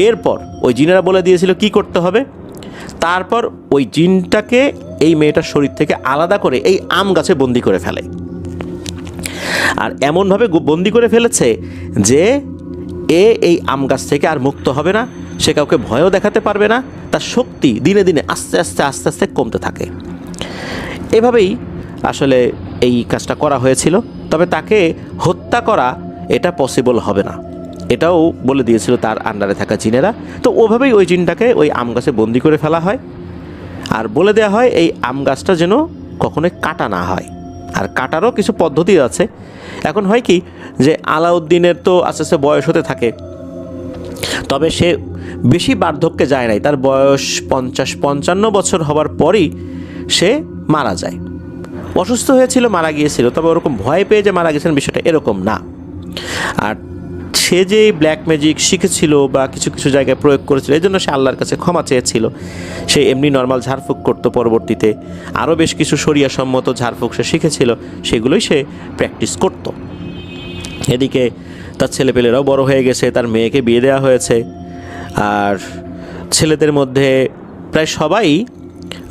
এরপর ওই জিনেরা বলে দিয়েছিল কি করতে হবে। তারপর ওই জিনটাকে এই মেয়েটার শরীর থেকে আলাদা করে এই আম গাছে বন্দি করে ফেলে। আর এমনভাবে বন্দি করে ফেলেছে যে এই আম গাছ থেকে আর মুক্ত হবে না, সে কাউকে ভয়ও দেখাতে পারবে না, তার শক্তি দিনে দিনে আস্তে আস্তে কমতে থাকে। এভাবেই আসলে এই কাজটা করা হয়েছিল। তবে তাকে হত্যা করা এটা পসিবল হবে না, এটাও বলে দিয়েছিল তার আন্ডারে থাকা জিনেরা। তো ওভাবেই ওই জিনটাকে ওই আম গাছে বন্দি করে ফেলা হয় আর বলে দেওয়া হয় এই আম গাছটা যেন কখনোই কাটা না হয়। আর কাটারও কিছু পদ্ধতি আছে। এখন হয় কি যে আলাউদ্দিনের তো আস্তে আস্তে বয়স হতে থাকে, তবে সে বেশি বার্ধক্যে যায় নাই, তার বয়স 50-55 বছর হওয়ার পরই সে মারা যায়। অসুস্থ হয়েছিল, মারা গিয়েছিল, তবে ওরকম ভয় পেয়ে যে মারা গেছেন বিষয়টা এরকম না। আর সে যে ব্ল্যাক ম্যাজিক শিখেছিল বা কিছু কিছু জায়গায় প্রয়োগ করেছিল, এই জন্য সে আল্লাহর কাছে ক্ষমা চেয়েছিল। সে এমনি নর্মাল ঝাড়ফুঁক করতো, পরবর্তীতে আরও বেশ কিছু শরিয়াসম্মত ঝাড়ফুঁক সে শিখেছিল, সেগুলোই সে প্র্যাকটিস করত। এদিকে তার ছেলেপেলেরাও বড় হয়ে গেছে, তার মেয়েকে বিয়ে দেওয়া হয়েছে। আর ছেলেদের মধ্যে প্রায় সবাই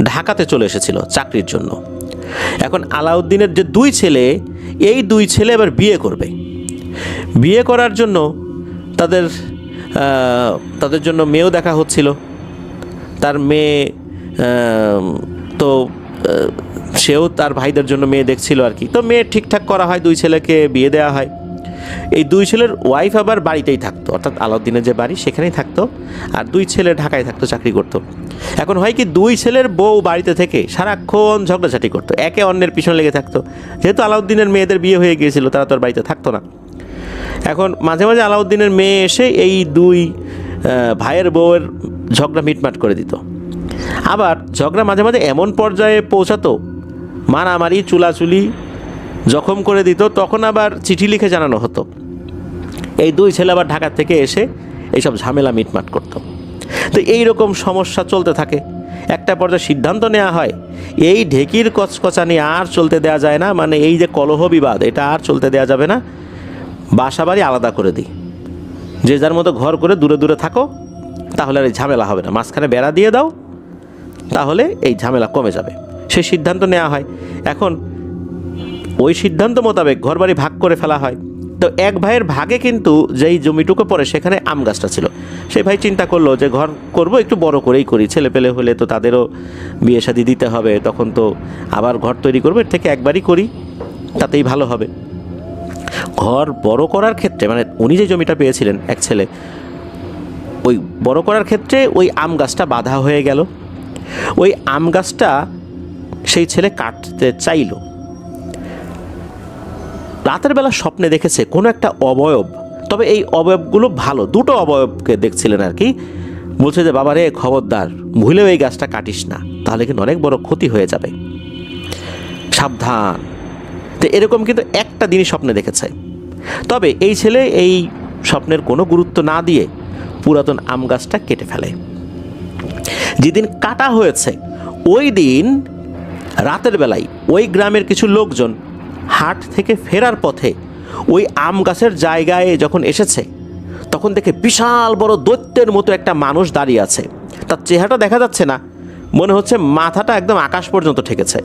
ঢাকাতে চলে এসেছিল চাকরির জন্য। এখন আলাউদ্দিনের যে দুই ছেলে, এই দুই ছেলে এবার বিয়ে করবে। বিয়ে করার জন্য তাদের জন্য মেয়েও দেখা হচ্ছিল। তার মেয়ে তো সেও তার ভাইদের জন্য মেয়ে দেখছিল আর কি। তো মেয়ে ঠিকঠাক করা হয়, দুই ছেলেকে বিয়ে দেওয়া হয়। এই দুই ছেলের ওয়াইফ আবার বাড়িতেই থাকতো, অর্থাৎ আলাউদ্দিনের যে বাড়ি সেখানেই থাকতো, আর দুই ছেলে ঢাকায় থাকতো, চাকরি করতো। এখন হয় কি, দুই ছেলের বউ বাড়িতে থেকে সারাক্ষণ ঝগড়াঝাটি করতো, একে অন্যের পিছনে লেগে থাকতো। যেহেতু আলাউদ্দিনের মেয়েদের বিয়ে হয়ে গিয়েছিল, তারা তো আর বাড়িতে থাকতো না। এখন মাঝে মাঝে আলাউদ্দিনের মেয়ে এসে এই দুই ভাইয়ের বউয়ের ঝগড়া মিটমাট করে দিত। আবার ঝগড়া মাঝে মাঝে এমন পর্যায়ে পৌঁছাতো, মারামারি চুলাচুলি জখম করে দিত। তখন আবার চিঠি লিখে জানানো হতো। এই দুই ছেলে আবার ঢাকা থেকে এসে এইসব ঝামেলা মিটমাট করতো। তো এইরকম সমস্যা চলতে থাকে। একটা পর্যায়ে সিদ্ধান্ত নেওয়া হয়, এই ঢেকির কচকচানি আর চলতে দেওয়া যায় না, মানে এই যে কলহ বিবাদ, এটা আর চলতে দেওয়া যাবে না। বাসা বাড়ি আলাদা করে দিই, যে যার মতো ঘর করে দূরে দূরে থাকো, তাহলে আর এই ঝামেলা হবে না। মাঝখানে বেড়া দিয়ে দাও, তাহলে এই ঝামেলা কমে যাবে। সেই সিদ্ধান্ত নেওয়া হয়। এখন ওই সিদ্ধান্ত মোতাবেক ঘরবাড়ি ভাগ করে ফেলা হয়। তো এক ভাইয়ের ভাগে কিন্তু যেই জমিটুকু পড়ে সেখানে আম গাছটা ছিল। সেই ভাই চিন্তা করলো যে ঘর করব একটু বড় করেই করি, ছেলে পেলে হলে তো তাদেরও বিয়ে শাদী দিতে হবে, তখন তো আবার ঘর তৈরি করবো, এর থেকে একবারই করি, তাতেই ভালো হবে। ঘর বড় করার ক্ষেত্রে, মানে উনি যে জমিটা পেয়েছিলেন এক ছেলে, ওই বড় করার ক্ষেত্রে ওই আম গাছটা বাধা হয়ে গেল। ওই আম গাছটা সেই ছেলে কাটতে চাইল। রাতের বেলা স্বপ্নে দেখেছে কোনো একটা অবয়ব, তবে এই অবয়বগুলো ভালো, দুটো অবয়বকে দেখছিলেন আর কি। বলছে যে বাবা রে, খবরদার, ভুলেও এই গাছটা কাটিস না, তাহলে কিন্তু অনেক বড় ক্ষতি হয়ে যাবে, সাবধান। তো এরকম কিন্তু একটা দিনই স্বপ্নে দেখেছে। তবে এই ছেলে এই স্বপ্নের কোনো গুরুত্ব না দিয়ে পুরাতন আম গাছটা কেটে ফেলে। যেদিন কাটা হয়েছে ওই দিন রাতের বেলায় ওই গ্রামের কিছু লোকজন হাট থেকে ফেরার পথে ওই আম গাছের জায়গায় যখন এসেছে, তখন দেখে বিশাল বড় দৈত্যের মতো একটা মানুষ দাঁড়িয়ে আছে। তার চেহারাটা দেখা যাচ্ছে না, মনে হচ্ছে মাথাটা একদম আকাশ পর্যন্ত ঠেকেছে।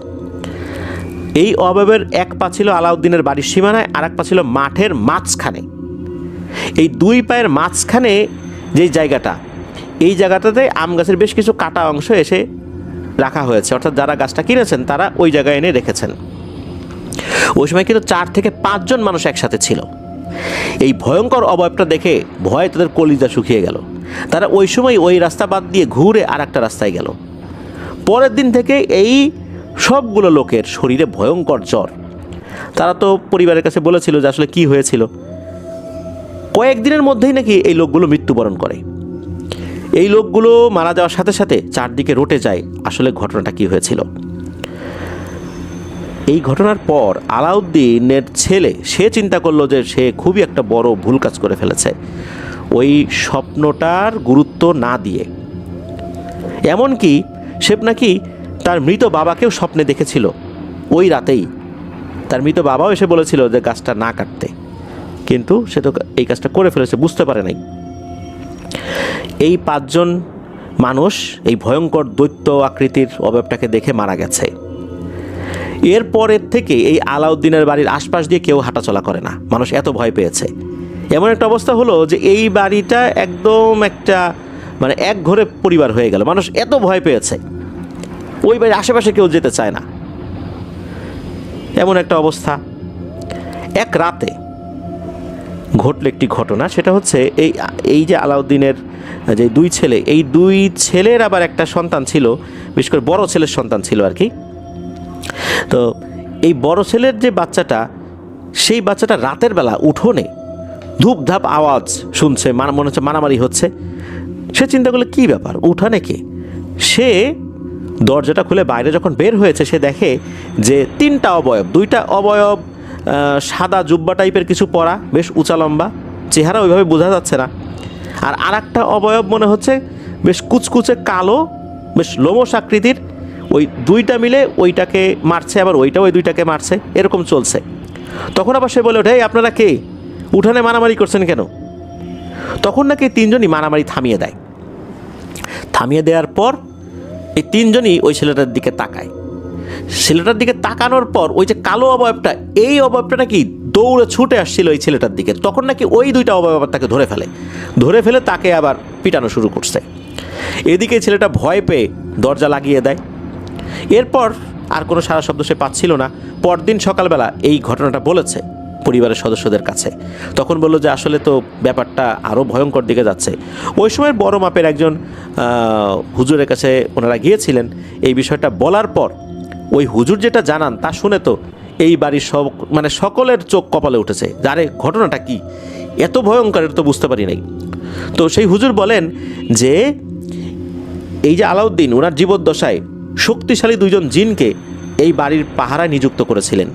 এই অবয়বের এক পা ছিল আলাউদ্দিনের বাড়ির সীমানায়, আর এক পা ছিল মাঠের মাঝখানে। এই দুই পায়ের মাঝখানে যেই জায়গাটা, এই জায়গাটাতে আম গাছের বেশ কিছু কাটা অংশ এসে রাখা হয়েছে, অর্থাৎ যারা গাছটা কিনেছেন তারা ওই জায়গায় এনে রেখেছেন। ওই সময় কিন্তু 4 থেকে 5 জন মানুষ একসাথে ছিল। এই ভয়ঙ্কর অবয়বটা দেখে ভয়ে তাদের কলিজা শুকিয়ে গেল। তারা ওই সময় ওই রাস্তা বাদ দিয়ে ঘুরে আর একটা রাস্তায় গেল। পরের দিন থেকে এই সবগুলো লোকের শরীরে ভয়ঙ্কর জ্বর। তারা তো পরিবারের কাছে বলেছিল যে আসলে কি হয়েছিল। কয়েকদিনের মধ্যেই নাকি এই লোকগুলো মৃত্যুবরণ করে। এই লোকগুলো মারা যাওয়ার সাথে সাথে চারদিকে রটে যায় আসলে ঘটনাটা কি হয়েছিল। এই ঘটনার পর আলাউদ্দিনের ছেলে সে চিন্তা করলো যে সে খুবই একটা বড় ভুল কাজ করে ফেলেছে, ওই স্বপ্নটার গুরুত্ব না দিয়ে। এমনকি সে নাকি তার মৃত বাবাকেও স্বপ্নে দেখেছিল ওই রাতেই। তার মৃত বাবাও এসে বলেছিল যে গাছটা না কাটতে, কিন্তু সে তো এই কাজটা করে ফেলেছে, বুঝতে পারে নাই। এই 5 জন মানুষ এই ভয়ঙ্কর দৈত্য আকৃতির অবয়বটাকে দেখে মারা গেছে। এরপরের থেকে এই আলাউদ্দিনের বাড়ির আশপাশ দিয়ে কেউ হাঁটাচলা করে না, মানুষ এত ভয় পেয়েছে। এমন একটা অবস্থা হলো যে এই বাড়িটা একদম একটা মানে এক ঘরে পরিবার হয়ে গেল, মানুষ এত ভয় পেয়েছে, ওই বাড়ির আশেপাশে কেউ যেতে চায় না, এমন একটা অবস্থা। এক রাতে ঘটল একটি ঘটনা, সেটা হচ্ছে এই যে আলাউদ্দিনের যে 2 ছেলে, এই 2 ছেলের আবার একটা সন্তান ছিল, বিশেষ করে বড় ছেলের সন্তান ছিল আর কি। তো এই বড় ছেলের যে বাচ্চাটা, সেই বাচ্চাটা রাতের বেলা উঠোনে ধূপধাপ আওয়াজ শুনছে, মনে হচ্ছে মারামারি হচ্ছে। সে চিন্তা করলে কী ব্যাপার, উঠানে কে? সে দরজাটা খুলে বাইরে যখন বের হয়েছে, সে দেখে যে 3টা অবয়ব, 2টা অবয়ব সাদা জুব্বা টাইপের কিছু পরা, বেশ উঁচা লম্বা, চেহারা ওইভাবে বোঝা যাচ্ছে না। আর আরেকটা অবয়ব মনে হচ্ছে বেশ কুচকুচে কালো, বেশ লোমশ আকৃতির। ওই 2টা মিলে ওইটাকে মারছে, আবার ওইটাও ওই 2টাকে মারছে, এরকম চলছে। তখন আবার সে বলে ওঠে, আপনারা কে, উঠানে মারামারি করছেন কেন? তখন নাকি 3 জনই মারামারি থামিয়ে দেয়। থামিয়ে দেওয়ার পর এই তিনজনই ওই ছেলেটার দিকে তাকায়। ছেলেটার দিকে তাকানোর পর ওই যে কালো অবয়বটা, এই অবয়বটা নাকি দৌড়ে ছুটে আসছিল ওই ছেলেটার দিকে, তখন নাকি ওই দুইটা অবয়ব তাকে ধরে ফেলে তাকে আবার পিটানো শুরু করছে। এদিকে ছেলেটা ভয় পেয়ে দরজা লাগিয়ে দেয়। এরপর আর কোনো সারা শব্দ সে পাচ্ছিল না। পরদিন সকালবেলা এই ঘটনাটা বলেছে পরিবারের সদস্যদের কাছে। তখন বলল যে আসলে তো ব্যাপারটা আরও ভয়ঙ্কর দিকে যাচ্ছে। ওই সময় বড় মাপের একজন হুজুরের কাছে ওনারা গিয়েছিলেন। এই বিষয়টা বলার পর ওই হুজুর যেটা জানান তা শুনে তো এই বাড়ির সকলের চোখ কপালে উঠেছে। আরে ঘটনাটা কি এত ভয়ঙ্কর, এটা তো বুঝতে পারি নাই। তো সেই হুজুর বলেন যে এই যে আলাউদ্দিন ওনার জীবদ্দশায় শক্তিশালী দুইজন জিনকে এই বাড়ির পাহারায় নিযুক্ত করেছিলেন।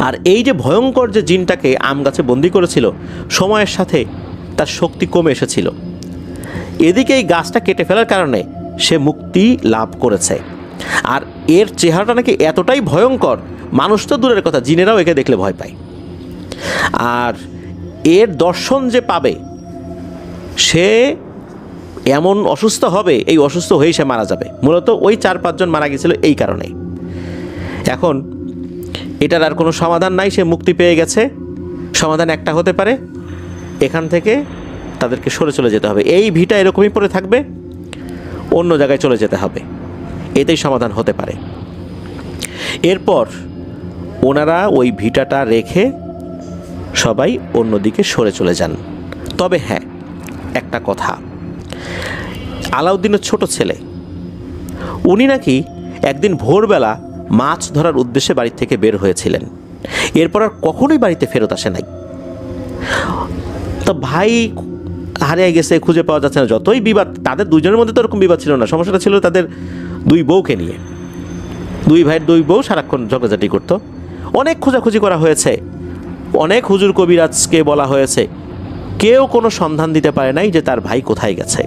আর এই যে ভয়ঙ্কর যে জিনটাকে আম গাছে বন্দি করেছিল, সময়ের সাথে তার শক্তি কমে এসেছিল। এদিকে এই গাছটা কেটে ফেলার কারণে সে মুক্তি লাভ করেছে। আর এর চেহারাটা নাকি এতটাই ভয়ঙ্কর, মানুষ তো দূরের কথা, জিনেরাও একে দেখলে ভয় পায়। আর এর দর্শন যে পাবে সে এমন অসুস্থ হবে, এই অসুস্থ হয়েই সে মারা যাবে। মূলত ওই 4-5 জন মারা গেছিল এই কারণে। এখন এটার আর কোনো সমাধান নাই, সে মুক্তি পেয়ে গেছে। সমাধান একটা হতে পারে, এখান থেকে তাদেরকে সরে চলে যেতে হবে। এই ভিটা এরকমই পড়ে থাকবে, অন্য জায়গায় চলে যেতে হবে, এতেই সমাধান হতে পারে। এরপর ওনারা ওই ভিটাটা রেখে সবাই অন্যদিকে সরে চলে যান। তবে হ্যাঁ, একটা কথা, আলাউদ্দিনের ছোট ছেলে উনি নাকি একদিন ভোরবেলা মাছ ধরার উদ্দেশ্যে বাড়ি থেকে বের হয়েছিলেন। এরপর আর কখনোই বাড়িতে ফেরত আসে নাই। তো ভাই হারিয়ে গেছে, খুঁজে পাওয়া যাচ্ছে না। যতই বিবাদ, তাদের দুজনের মধ্যে তো এরকম বিবাদ ছিল না, সমস্যাটা ছিল তাদের 2 বউকে নিয়ে। 2 ভাইয়ের 2 বউ সারাক্ষণ ঝগড়াঝাটি করতো। অনেক খোঁজাখুঁজি করা হয়েছে, অনেক হুজুর কবিরাজকে বলা হয়েছে, কেউ কোনো সন্ধান দিতে পারে নাই যে তার ভাই কোথায় গেছে।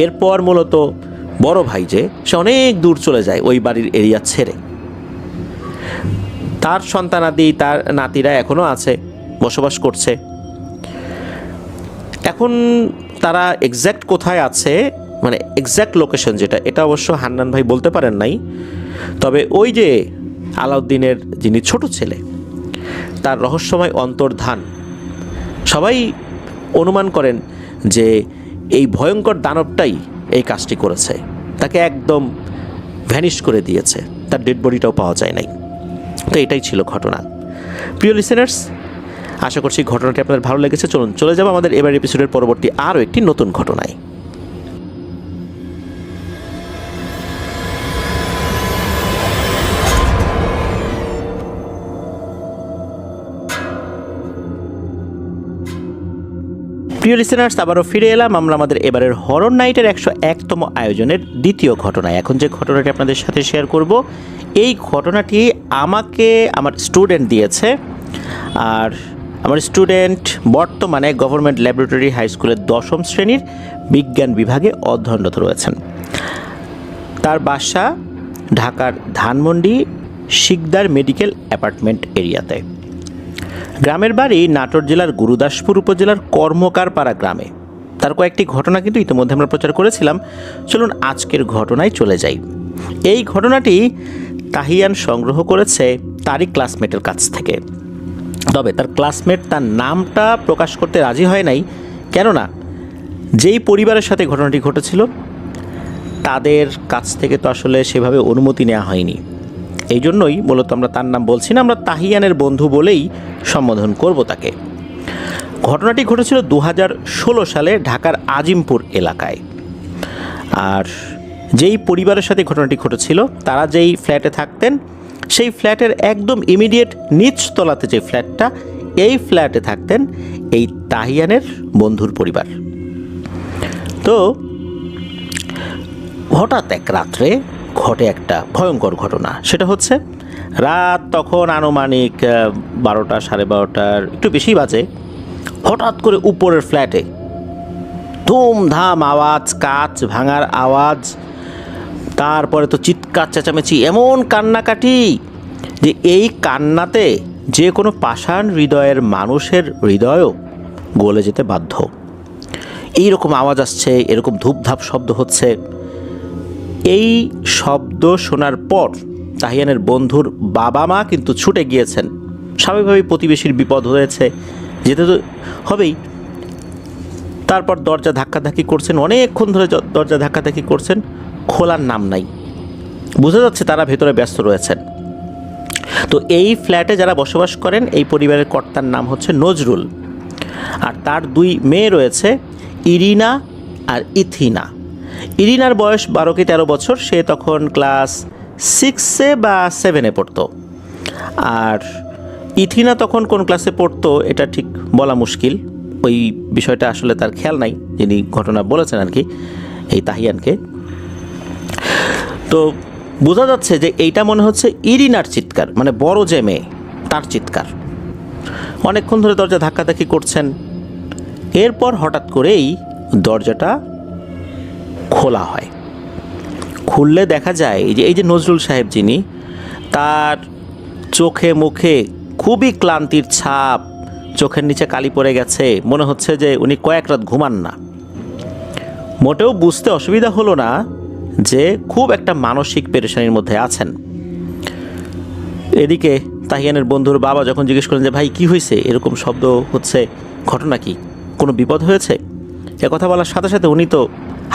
এরপর মূলত বড় ভাই যে সে অনেক দূর চলে যায় ওই বাড়ির এরিয়া ছেড়ে। তার সন্তানাদি, তার নাতিরা এখনও আছে, বসবাস করছে। এখন তারা এক্স্যাক্ট কোথায় আছে, মানে এক্স্যাক্ট লোকেশন যেটা, এটা অবশ্য হান্নান ভাই বলতে পারেন নাই। তবে ওই যে আলাউদ্দিনের যিনি ছোট ছেলে, তার রহস্যময় অন্তর্ধান, সবাই অনুমান করেন যে এই ভয়ঙ্কর দানবটাই এই কাজটি করেছে। তাকে একদম ভ্যানিশ করে দিয়েছে, তার ডেড বডিটাও পাওয়া যায় নাই। তো এটাই ছিল ঘটনা। প্রিয় লিসেনার্স, আশা করছি ঘটনাটি আপনাদের ভালো লেগেছে। চলুন চলে যাব আমাদের এবার এপিসোডের পরবর্তী আরও একটি নতুন ঘটনায়। প্রিয় লিসেনার্স, আবারও ফিরে এলাম আমরা আমাদের এবারের হরর নাইটের 101তম আয়োজনের দ্বিতীয় ঘটনায়। এখন যে ঘটনাটি আপনাদের সাথে শেয়ার করব, এই ঘটনাটি আমাকে আমার স্টুডেন্ট দিয়েছে। আর আমার স্টুডেন্ট বর্তমানে গভর্নমেন্ট ল্যাবরেটরি হাই স্কুলের 10ম শ্রেণীর বিজ্ঞান বিভাগে অধ্যয়নরত রয়েছেন। তার বাসা ঢাকার ধানমন্ডি শিকদার মেডিকেল অ্যাপার্টমেন্ট এরিয়াতে। গ্রামের বাড়ি নাটোর জেলার গুরুদাসপুর উপজেলার কর্মকারপাড়া গ্রামে। তার কয়েকটি ঘটনা কিন্তু ইতিমধ্যে আমরা প্রচার করেছিলাম। চলুন আজকের ঘটনায় চলে যাই। এই ঘটনাটি তাহিয়ান সংগ্রহ করেছে তারই ক্লাসমেটের কাছ থেকে। তবে তার ক্লাসমেট তার নামটা প্রকাশ করতে রাজি হয় নাই, কেননা যেই পরিবারের সাথে ঘটনাটি ঘটেছিল তাদের কাছ থেকে তো আসলে সেভাবে অনুমতি নেওয়া হয়নি। এই জন্যই মূলত আমরা তার নাম বলছি না, আমরা তাহিয়ানের বন্ধু বলেই সম্বোধন করব তাকে। ঘটনাটি ঘটেছিল 2016 সালে ঢাকার আজিমপুর এলাকায়। আর যেই পরিবারের সাথে ঘটনাটি ঘটেছিল তারা যেই ফ্ল্যাটে থাকতেন, সেই ফ্ল্যাটের একদম ইমিডিয়েট নিচতলাতে যে ফ্ল্যাটটা, এই ফ্ল্যাটে থাকতেন এই তাহিয়ানের বন্ধুর পরিবার। তো হঠাৎ এক রাত্রে ঘটে একটা ভয়ঙ্কর ঘটনা। সেটা হচ্ছে রাত তখন আনুমানিক 12টা, 12:30 একটু বেশি বাজে। হঠাৎ করে উপরের ফ্ল্যাটে ধুমধাম আওয়াজ, কাঁচ ভাঙার আওয়াজ, তারপরে তো চিৎকার চেঁচামেচি, এমন কান্নাকাটি যে এই কান্নাতে যে কোনো পাষাণ হৃদয়ের মানুষের হৃদয়ও গলে যেতে বাধ্য। এইরকম আওয়াজ আসছে, এরকম ধূপধাপ শব্দ হচ্ছে। এই শব্দ শোনার পর তাহিয়ানের বন্ধুর বাবা মা কিন্তু ছুটে গিয়েছেন। স্বাভাবিকভাবেই প্রতিবেশীর বিপদ হয়েছে, যেতে তো হবেই। তারপর দরজা ধাক্কাধাক্কি করছেন, অনেকক্ষণ ধরে দরজা ধাক্কাধাক্কি করছেন, খোলার নাম নাই। বোঝা যাচ্ছে তারা ভেতরে ব্যস্ত রয়েছেন। তো এই ফ্ল্যাটে যারা বসবাস করেন, এই পরিবারের কর্তার নাম হচ্ছে নজরুল, আর তার 2 মেয়ে রয়েছে, ইরিনা আর ইথিনা। ইরিনার বয়স 12 কি 13 বছর, সে তখন ক্লাস 6 বা 7 পড়তো। আর ইথিনা তখন কোন ক্লাসে পড়তো এটা ঠিক বলা মুশকিল, ওই বিষয়টা আসলে তার খেয়াল নাই, যিনি ঘটনা বলেছেন আর কি, এই তাহিয়ানকে। তো বোঝা যাচ্ছে যে এইটা মনে হচ্ছে ইরিনার চিৎকার, মানে বড় যে মেয়ে তার চিৎকার। অনেকক্ষণ ধরে দরজা ধাক্কাধাক্কি করছেন। এরপর হঠাৎ করেই দরজাটা খোলা হয়। খুললে দেখা যায় এই যে নজরুল সাহেব যিনি, তার চোখে মুখে খুবই ক্লান্তির ছাপ, চোখের নিচে কালি পড়ে গেছে, মনে হচ্ছে যে উনি কয়েক রাত ঘুমান না। মোটেও বুঝতে অসুবিধা হলো না যে খুব একটা মানসিক পেরেশানির মধ্যে আছেন। এদিকে তাহিয়ানের বন্ধুর বাবা যখন জিজ্ঞেস করেন যে ভাই কি হয়েছে, এরকম শব্দ হচ্ছে, ঘটনা কি, কোনো বিপদ হয়েছে, কথা বলার সাথে সাথে উনি তো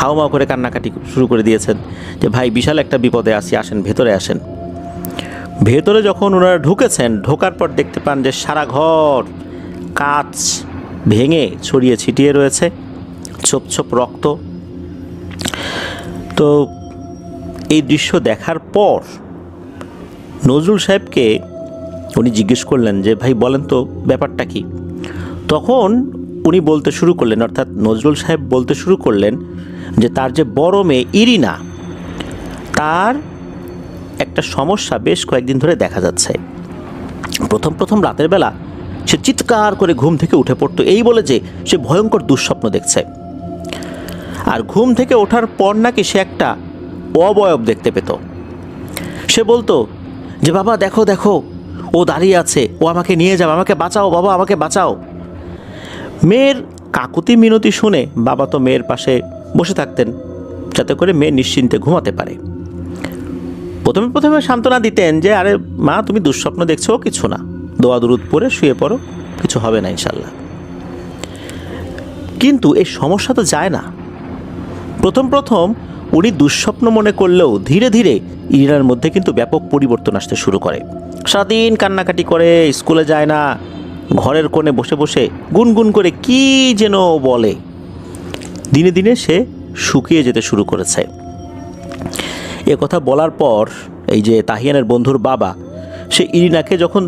হাউমাউ করে কান্নাকাটি শুরু করে দিয়েছেন যে ভাই বিশাল একটা বিপদে আছি, আসেন ভেতরে আসেন। ভেতরে যখন ওনারা ঢুকেছেন, ঢোকার পর দেখতে পান যে সারা ঘর কাঁচ ভেঙে ছড়িয়ে ছিটিয়ে রয়েছে, ছোপ ছোপ রক্ত। তো এই দৃশ্য দেখার পর নজরুল সাহেবকে উনি জিজ্ঞেস করলেন যে ভাই বলেন তো ব্যাপারটা কি। তখন উনি বলতে শুরু করলেন, অর্থাৎ নজরুল সাহেব বলতে শুরু করলেন যে তার যে বড় মেয়ে ইরিনা, তার একটা সমস্যা বেশ কয়েকদিন ধরে দেখা যাচ্ছে। প্রথম রাতের বেলা সে চিৎকার করে ঘুম থেকে উঠে পড়তো, এই বলে যে সে ভয়ঙ্কর দুঃস্বপ্ন দেখছে। আর ঘুম থেকে ওঠার পর নাকি সে একটা অবয়ব দেখতে পেত। সে বলতো যে বাবা দেখো দেখো, ও দাঁড়িয়ে আছে, ও আমাকে নিয়ে যাবে, আমাকে বাঁচাও বাবা, আমাকে বাঁচাও। মেয়ের কাকুতি মিনতি শুনে বাবা তো মেয়ের পাশে বসে থাকতেন, যাতে করে মেয়ে নিশ্চিন্তে ঘুমাতে পারে। প্রথমে সান্ত্বনা দিতেন যে আরে মা তুমি দুঃস্বপ্ন দেখছো, কিছু না, দোয়া দুরুদ পড়ে শুয়ে পড়ো, কিছু হবে না ইনশাল্লাহ। কিন্তু এই সমস্যা তো যায় না। প্রথম উনি দুঃস্বপ্ন মনে করলেও ধীরে ধীরে ইরিনার মধ্যে কিন্তু ব্যাপক পরিবর্তন আসতে শুরু করে। সারাদিন কান্নাকাটি করে, স্কুলে যায় না, ঘরের কোণে বসে বসে গুনগুন করে কি যেন বলে। দিনে দিনে সে শুকিয়ে যেতে শুরু করেছে। এ কথা বলার পর এই যে তাহিয়ানের বন্ধুর বাবা, সে ইরিনাকে যখন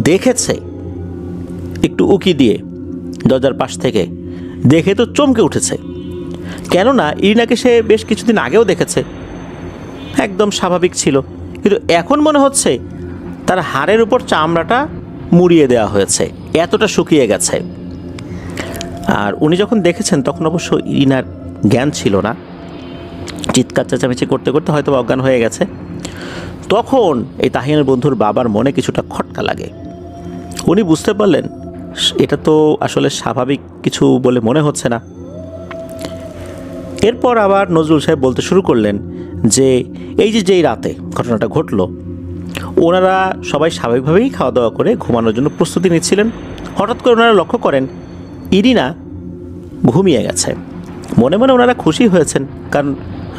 দেখেছে একটু উকি দিয়ে দরজার পাশ থেকে, দেখে তো চমকে উঠেছে। কেননা ইরিনাকে সে বেশ কিছুদিন আগেও দেখেছে, একদম স্বাভাবিক ছিল, কিন্তু এখন মনে হচ্ছে তার হাড়ের উপর চামড়াটা মুড়িয়ে দেওয়া হয়েছে, এতটা শুকিয়ে গেছে। আর উনি যখন দেখেছেন তখন অবশ্য ইরিনার জ্ঞান ছিল না, চিৎকার চেঁচামেচি করতে করতে হয়তো অজ্ঞান হয়ে গেছে। তখন এই তাহিয়ানের বন্ধুর বাবার মনে কিছুটা খটকা লাগে। উনি বুঝতে পারলেন এটা তো আসলে স্বাভাবিক কিছু বলে মনে হচ্ছে না। এরপর আবার নজরুল সাহেব বলতে শুরু করলেন যে এই যেই রাতে ঘটনাটা ঘটল, ওনারা সবাই স্বাভাবিকভাবেই খাওয়া দাওয়া করে ঘুমানোর জন্য প্রস্তুতি নিচ্ছিলেন। হঠাৎ করে ওনারা লক্ষ্য করেন ইরিনা ঘুমিয়ে গেছে। মনে মনে ওনারা খুশি হয়েছেন, কারণ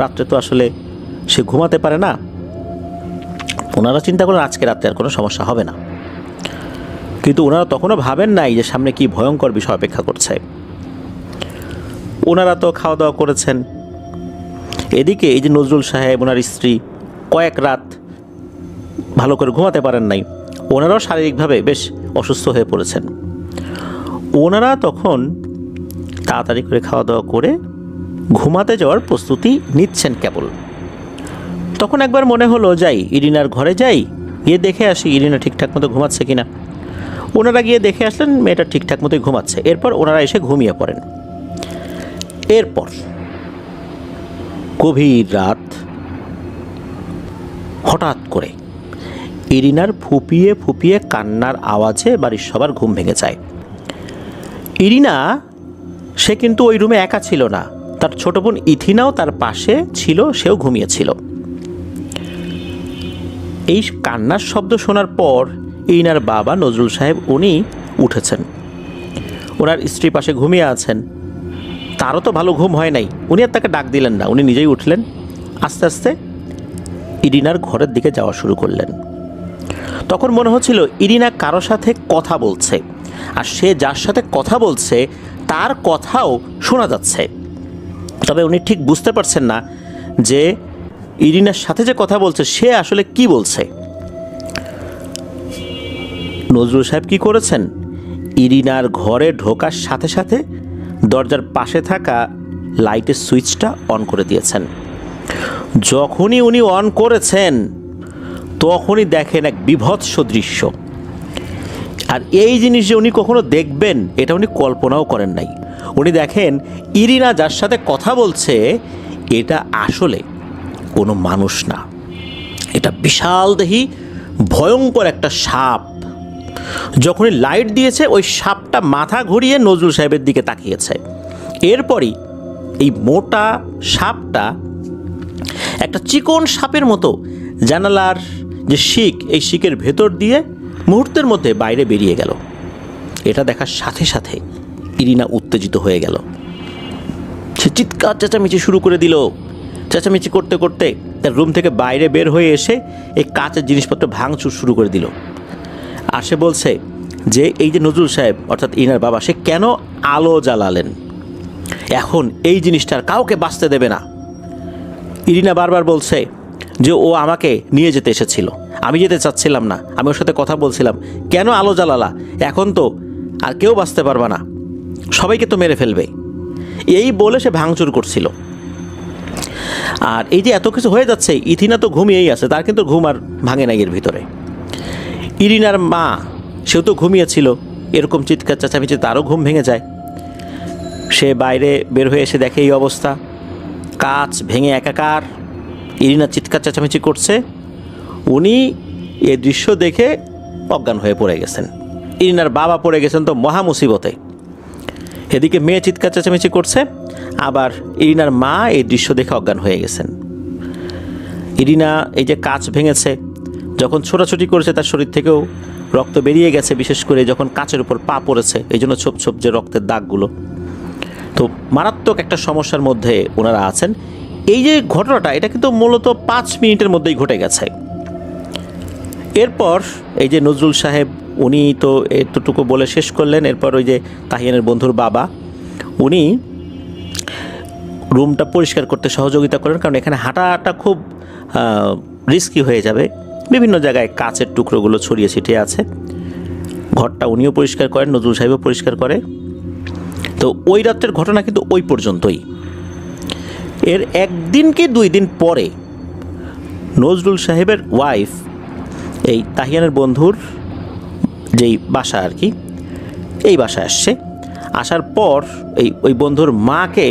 রাত্রে তো আসলে সে ঘুমাতে পারে না। ওনারা চিন্তা করেন আজকে রাতে আর কোনো সমস্যা হবে না। কিন্তু ওনারা তখনও ভাবেন নাই যে সামনে কি ভয়ঙ্কর বিষয় অপেক্ষা করছে। ওনারা তো খাওয়া দাওয়া করেছেন। এদিকে এই যে নজরুল সাহেব, ওনার স্ত্রী কয়েক রাত ভালো করে ঘুমাতে পারেন নাই, ওনারাও শারীরিকভাবে বেশ অসুস্থ হয়ে পড়েছেন। ওনারা তখন তাড়াতাড়ি করে খাওয়া দাওয়া করে ঘুমাতে যাওয়ার প্রস্তুতি নিচ্ছেন কেবল। তখন একবার মনে হলো যাই ইরিনার ঘরে যাই, গিয়ে দেখে আসি ইরিনা ঠিকঠাক মতো ঘুমাচ্ছে কিনা। ওনারা গিয়ে দেখে আসলেন মেয়েটা ঠিকঠাক মতোই ঘুমাচ্ছে। এরপর ওনারা এসে ঘুমিয়ে পড়েন। এরপর গভীর রাত, হঠাৎ করে ইরিনার ফুপিয়ে ফুপিয়ে কান্নার আওয়াজে বাড়ির সবার ঘুম ভেঙে যায়। ইরিনা সে কিন্তু ওই রুমে একা ছিল না, তার ছোট বোন ইথিনাও তার পাশে ছিল, সেও ঘুমিয়েছিল। এই কান্নার শব্দ শোনার পর ইরিনার বাবা নজরুল সাহেব উনি উঠেছেন, ওনার স্ত্রী পাশে ঘুমিয়ে আছেন, তারও তো ভালো ঘুম হয় নাই, উনি আর তাকে ডাক দিলেন না, উনি নিজেই উঠলেন, আস্তে আস্তে ইরিনার ঘরের দিকে যাওয়া শুরু করলেন। তখন মনে হচ্ছিল ইরিনা কারো সাথে কথা বলছে, আর সে যার সাথে কথা বলছে তার কথাও শোনা যাচ্ছে, তবে উনি ঠিক বুঝতে পারছেন না যে ইরিনার সাথে যে কথা বলছে সে আসলে কি বলছে। নজরুল সাহেব কি করেছেন, ইরিনার ঘরে ঢোকার সাথে সাথে দরজার পাশে থাকা লাইটের সুইচটা অন করে দিয়েছেন। যখনই উনি অন করেছেন তখনই দেখেন এক বীভৎস দৃশ্য। আর এই জিনিস যে উনি কখনো দেখবেন এটা উনি কল্পনাও করেন নাই। উনি দেখেন ইরিনা যার সাথে কথা বলছে এটা আসলে কোনো মানুষ না, এটা বিশাল দেহি ভয়ঙ্কর একটা সাপ। যখনই লাইট দিয়েছে ওই সাপটা মাথা ঘুরিয়ে নজরুল সাহেবের দিকে তাকিয়েছে। এরপরই এই মোটা সাপটা একটা চিকন সাপের মতো জানালার যে শিক, এই শিকের ভেতর দিয়ে মুহূর্তের মধ্যে বাইরে বেরিয়ে গেল। এটা দেখার সাথে সাথে ইরিনা উত্তেজিত হয়ে গেল, সে চিৎকার চেঁচামেচি শুরু করে দিল। চেঁচামেচি করতে করতে তার রুম থেকে বাইরে বের হয়ে এসে এই কাচের জিনিসপত্র ভাঙচুর শুরু করে দিল। আর সে বলছে যে এই যে নজরুল সাহেব অর্থাৎ ইনার বাবা, সে কেন আলো জ্বালালেন, এখন এই জিনিসটার কাউকে বাঁচতে দেবে না। ইরিনা বারবার বলছে যে ও আমাকে নিয়ে যেতে এসেছিল, আমি যেতে চাচ্ছিলাম না, আমি ওর সাথে কথা বলছিলাম, কেন আলো জ্বালালা, এখন তো আর কেউ বাঁচতে পারবে না, সবাইকে তো মেরে ফেলবে, এই বলে সে ভাঙচুর করছিল। আর এই যে এত কিছু হয়ে যাচ্ছে, ইথিনা তো ঘুমিয়েই আছে, তার কিন্তু ঘুম আর ভাঙে না এর ভিতরে। ইরিনার মা, সেও তো ঘুমিয়েছিল, এরকম চিৎকার চেঁচামেচি তারও ঘুম ভেঙে যায়। সে বাইরে বের হয়ে এসে দেখে এই অবস্থা, কাচ ভেঙে একাকার, ইরিনা চিৎকার চেঁচামেচি করছে। উনি এই দৃশ্য দেখে অজ্ঞান হয়ে পড়ে গেছেন। ইরিনার বাবা পড়ে গেছেন তো মহা মুসিবতে। এদিকে মেয়ে চিৎকার চেঁচামেচি করছে, আবার ইরিনার মা এই দৃশ্য দেখে অজ্ঞান হয়ে গেছেন। ইরিনা এই যে কাচ ভেঙেছে, যখন ছোটাছুটি করেছে তার শরীর থেকেও রক্ত বেরিয়ে গেছে, বিশেষ করে যখন কাচের উপর পা পড়েছে, এই জন্য ছোপ ছোপ যে রক্তের দাগগুলো। তো মারাত্মক একটা সমস্যার মধ্যে ওনারা আছেন। এই যে ঘটনাটা, এটা কিন্তু মূলত 5 মিনিটের মধ্যেই ঘটে গেছে। এরপর এই যে নজরুল সাহেব উনি তো এতটুকু বলে শেষ করলেন। এরপর ওই যে তাহিয়ানের বন্ধুর বাবা উনি রুমটা পরিষ্কার করতে সহযোগিতা করেন, কারণ এখানে হাঁটাটা খুব রিস্কি হয়ে যাবে, বিভিন্ন জায়গায় কাচের টুকরোগুলো ছড়িয়ে ছিটিয়ে আছে। ঘরটা উনিও পরিষ্কার করেন, নজরুল সাহেবও পরিষ্কার করে। তো ওই রাত্রের ঘটনা কিন্তু ওই পর্যন্তই। এর 1 দিন কি 2 দিন পরে নজরুল সাহেবের ওয়াইফ এই তাহিয়ানের বন্ধুর যেই বাসা আর কি, এই বাসায় আসছে। আসার পর ওই বন্ধুর মাকে